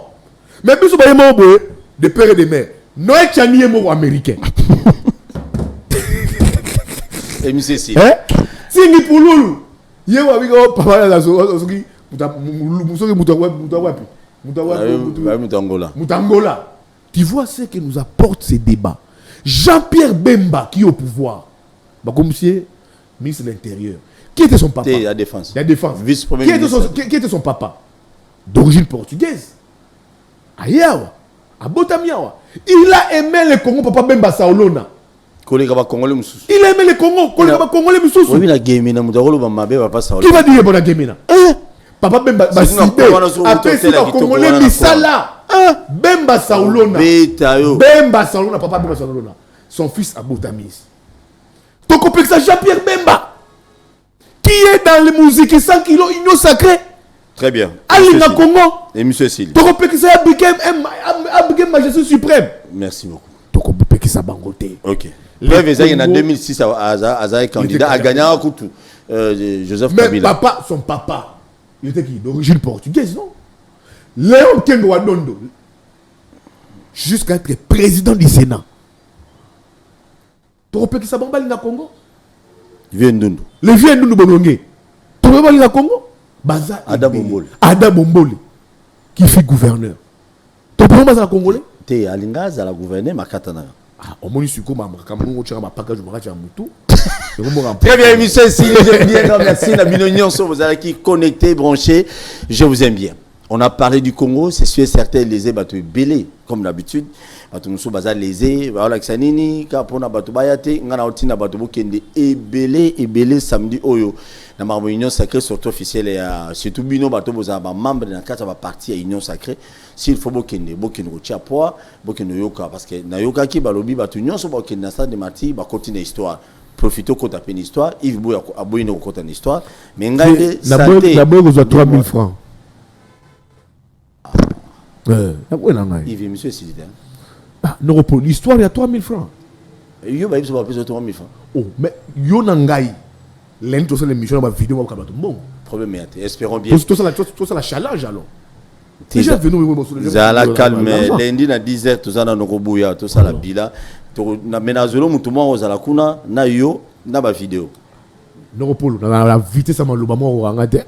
Mais plus souvent, des pères et des mères. Non, il y a un américain. Et monsieur si. Si il pour nous. Il y a un papa là, Mutangola. Tu vois ce que nous apporte ces débats. Jean-Pierre Bemba qui est au pouvoir. Comme si ministre de l'Intérieur. Qui était son papa? La défense. La défense. Vice-premier ministre. Qui était son papa? D'origine portugaise. Ayawa. À Botamiawa. Il a aimé le Congo, papa Bemba Saolona. Il a aimé le Congo. Oui, la Guémina, qui va dire pour la Guémina? Papa Bemba Basibé. Après, c'est le Congolais Misala. Bemba Saolona. Bemba Saolona, papa Bemba Saolona. Son fils a Botamis. Ton complexe Jean-Pierre Bemba. Qui est dans les musiques 100 kilos, union sacrée. Très bien. Alina Congo. Et monsieur Sili. Ton complexe Abigem Majesté suprême. Merci beaucoup. Ton complexe Bangoté. Ok. Il y en a 2006 à candidat à gagner un coup. Joseph Kabila. Mais papa, son papa, il était qui? D'origine portugaise, non? Léon Kengo Wadondo. Jusqu'à être président du Sénat. Tu repères qui ça bambali na Congo? Vieux Ndundu. Le vieux Ndundu Bonongé. Tu repères na Congo? Baza Ada Bombole. Ada Bombole. Qui fait gouverneur. Tu repères Baza Congolais? T'es à l'Ingaza, la gouverneure, ma katana. Au moins, je Très bien, monsieur, si j'aime bien, merci. La Binonion, vous avez qui connecté, branché. Je vous aime bien. On a parlé du Congo, c'est sûr et certain, les bateaux belé, comme d'habitude. Bateau Moussou Baza les voilà que Sanini, Kapona Bateau Bayate, Ngana Otina Bateau Bokende, et belé samedi Oyo. Dans ma réunion sacrée, surtout officielle, et surtout Bino Bateau Boza, membre de la carte va partir à l'union sacrée. S'il faut Bokende, Bokende Rochiapoa, Bokende Yoka, parce que Nayoka qui balobi Bateau Union, so Bokende Nasa de Marti, va continuer l'histoire. Profitez qu'on tape une histoire, Yves Bouya a beau une raconte une histoire, mais Ngaïde, santé. D'abord, vous avez 3000 francs. Yves, monsieur Silida. Non, pour l'histoire, il y a 3000 francs. Yo, bah, il faut pas plus de 3000 francs. Oh, mais yo nangai. L'un sur l'émission, la vidéo, bon. Problème est, espérons bien. Tout ça, la challenge alors. Déjà venu, la calme, lundi à 10h, tout ça, dans nos bouillards, tout ça, la bila. na menazolo mutumo ozala kuna na yo na ba vidéo Neuropolo la vitesse à maloba mo angate.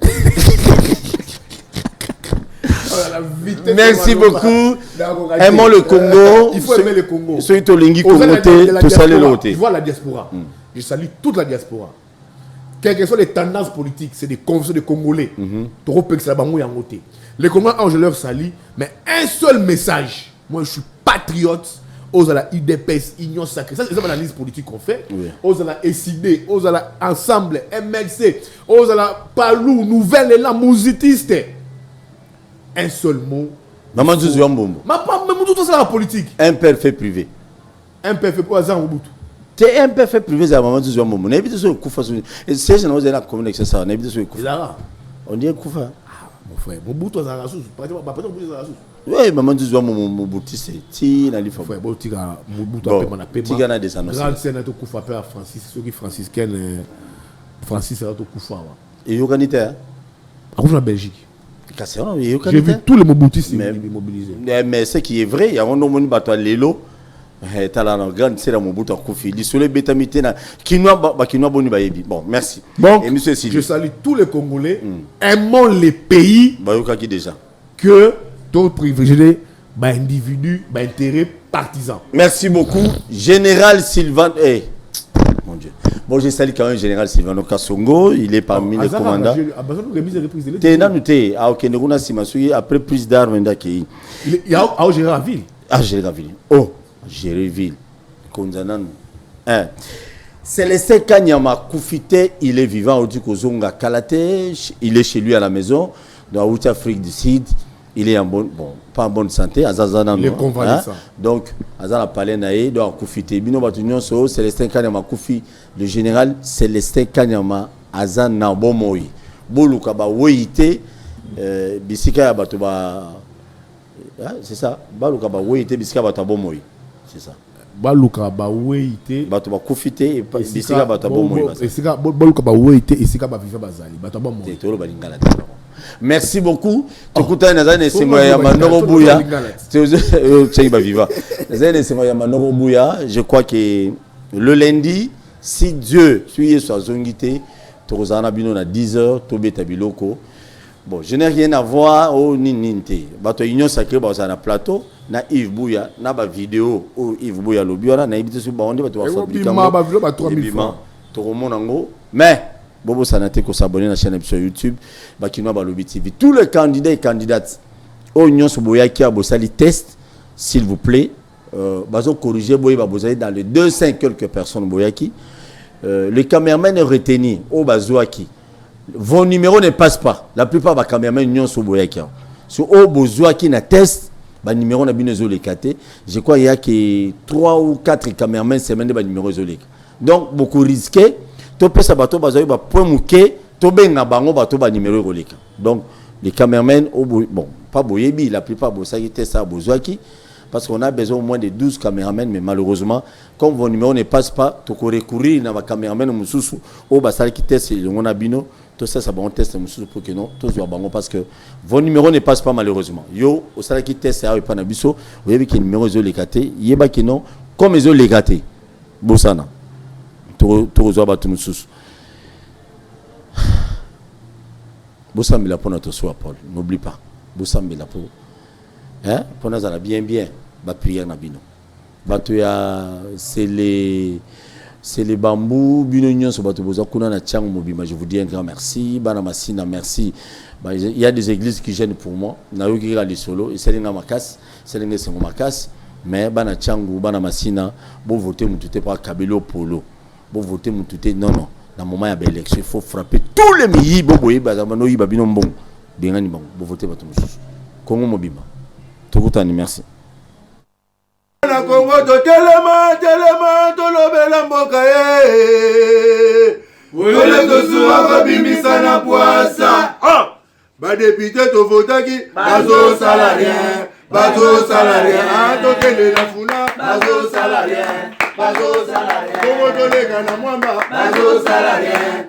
Merci beaucoup. Aimons le Congo. Il faut aimer le Congo. Ceux qui lingi Congoté, tout ça les lotés. Je vois la diaspora. Je salue toute la diaspora. Quelles que soient les tendances politiques, c'est des convictions de Congolais. Les Congolais, je leur salue, mais un seul message. Moi, je suis patriote. Aux la IDPS, Union Sacrée. Ça, c'est l'analyse politique qu'on fait. Aux la SID, aux la Ensemble, MLC, aux la Palou, Nouvelle Élan, Mousitiste. Un seul mot. Maman Zouzi Wambombo. Mais tout ça, c'est la politique. Un père fait privé. Un père fait quoi, ça, Mobutu? C'est un père fait privé, c'est Maman Zouzi Wambombo. N'habite sur le Koufa. Et c'est je n'ose pas communiquer c'est ça. N'habite sur le Koufa. On dit Koufa. Mon frère, Mobutu a la source. Pas Mobutu a la source. Oui, Maman Zouzi Wambombo, Mobutu, c'est ti na lifa. Frère, Mobutu a payé. Tiga na des annonces. Grande scène à Koufa, père Francis, ceux qui franciscaine, Francis a Koufa. Et Yoganité, hein? En Belgique. J'ai vu tous les Mobutistes mobilisés. Mais ce qui est vrai, il y a un homme qui a Lelo. Grande c'est la Mobutu a Koufi. L'isole bétamité na Kinoa boni bayebi. Bon, merci. Bon, et monsieur Sidi. Je salue tous les Congolais. Aimons les pays Bayoka qui déjà. Que d'autres privilégiés, individus, intérêts partisans. Merci beaucoup, Général Sylvain. Hey. Mon Dieu. Bon, je salue quand même Général Sylvano Kassongo, il est parmi les commandants. Après prise d'armes, il y a un général ville. Ah, général ville. Oh, général ville. Célestin Kanyama Koufité, il est vivant au Dukozonga Kalate, il est chez lui à la maison, dans la Afrique du Sud. Il est en bonne, pas en bonne santé. Il est convalescent. Donc, Azana Palenae, donc Koufité. Bino Batunyon So, Célestin Kanyama Koufi, le général Célestin Kanyama, Azana Bomoi. Boluka ba Woyite, Bisika Batoba. C'est ça. Baluka ba Woyite, Bisika Batabomoi. C'est ça. Baluka ba Woyite. Batoba Koufité, Bisika Batabomoi. Baluka ba Woyite, et Sika Baviva Bazali. Batabomoi. C'est tout le Balingala. Merci beaucoup. Je crois que le lundi, si Dieu suit sa zongité, tu as 10h, tu biloko. Bon, je n'ai rien à voir au Nininte. Bato Union Sacrée, dans un plateau, na Yves Bouya, na ba vidéo ou Yves Bouya le bureau, na habité sur Barondi, tu vas faire mais Bobo Sanate ko s'abonner à la chaîne sur YouTube, Bakinoa Balobi TV. Tous les candidats et candidates au Union Soboyaki a bossali test, s'il vous plaît. Bazo corriger boy babozali dans les 200 quelques personnes boyaki. Le caméraman est retenu au Bazouaki. Vos numéros ne passent pas. La plupart des caméramans Union Soboyaki. Sur au Bazouaki na test, ba numéro na binezo les kate. Je crois il y a que 3 ou 4 caméramans semaine de ba numéro isolé. Donc beaucoup risqué. To pesa bato bazoyi ba point mouké to benga bango bato ba numéro roleka. Donc les caméramans bon pas boyebi la plupart bossa qui test ça bozwaki parce qu'on a besoin au moins de 12 caméramans mais malheureusement comme vos numéros ne passent pas to ko recourir na ba caméraman mususu o basali qui test on a bino tout ça bon test mususu pour que non tous va bango parce que vos numéros ne passent pas malheureusement. Yo au sala qui test ça pas na biso oyebi ki numéro zo lekaté yeba ki non comme zo legaté bosana Boussambila pour notre soi, Paul. N'oublie pas. Boussambila pour. Hein? Pour nous, bien, bah, prière Nabino. Batoya, c'est les bambous. Binonion, sur Batoboza, Kuna Tchang Mobima. Je vous dis un grand merci. Banamassina, merci. Il y a des églises qui gênent pour moi. Nayoki Rali Solo, et c'est les Namakas, c'est les Namakas. Mais Bana Tchangu, Banamassina, bon voter, Moutouté par Kabelo Polo. Bon voter Moutouté, non. Dans le moment où il y a l'élection, il faut frapper tous les pays. Bon, bon, bon. Bien, bon, voter pour tout le monde. Congo Mobima. Tout le monde, merci. Na Congo to telema to lobela mboka Wole to suwa kabimisa na poasa. Ba député to votaki bazo salarien. To kele la funa bazo salarien. Congo to lega na mwamba bazo salarien.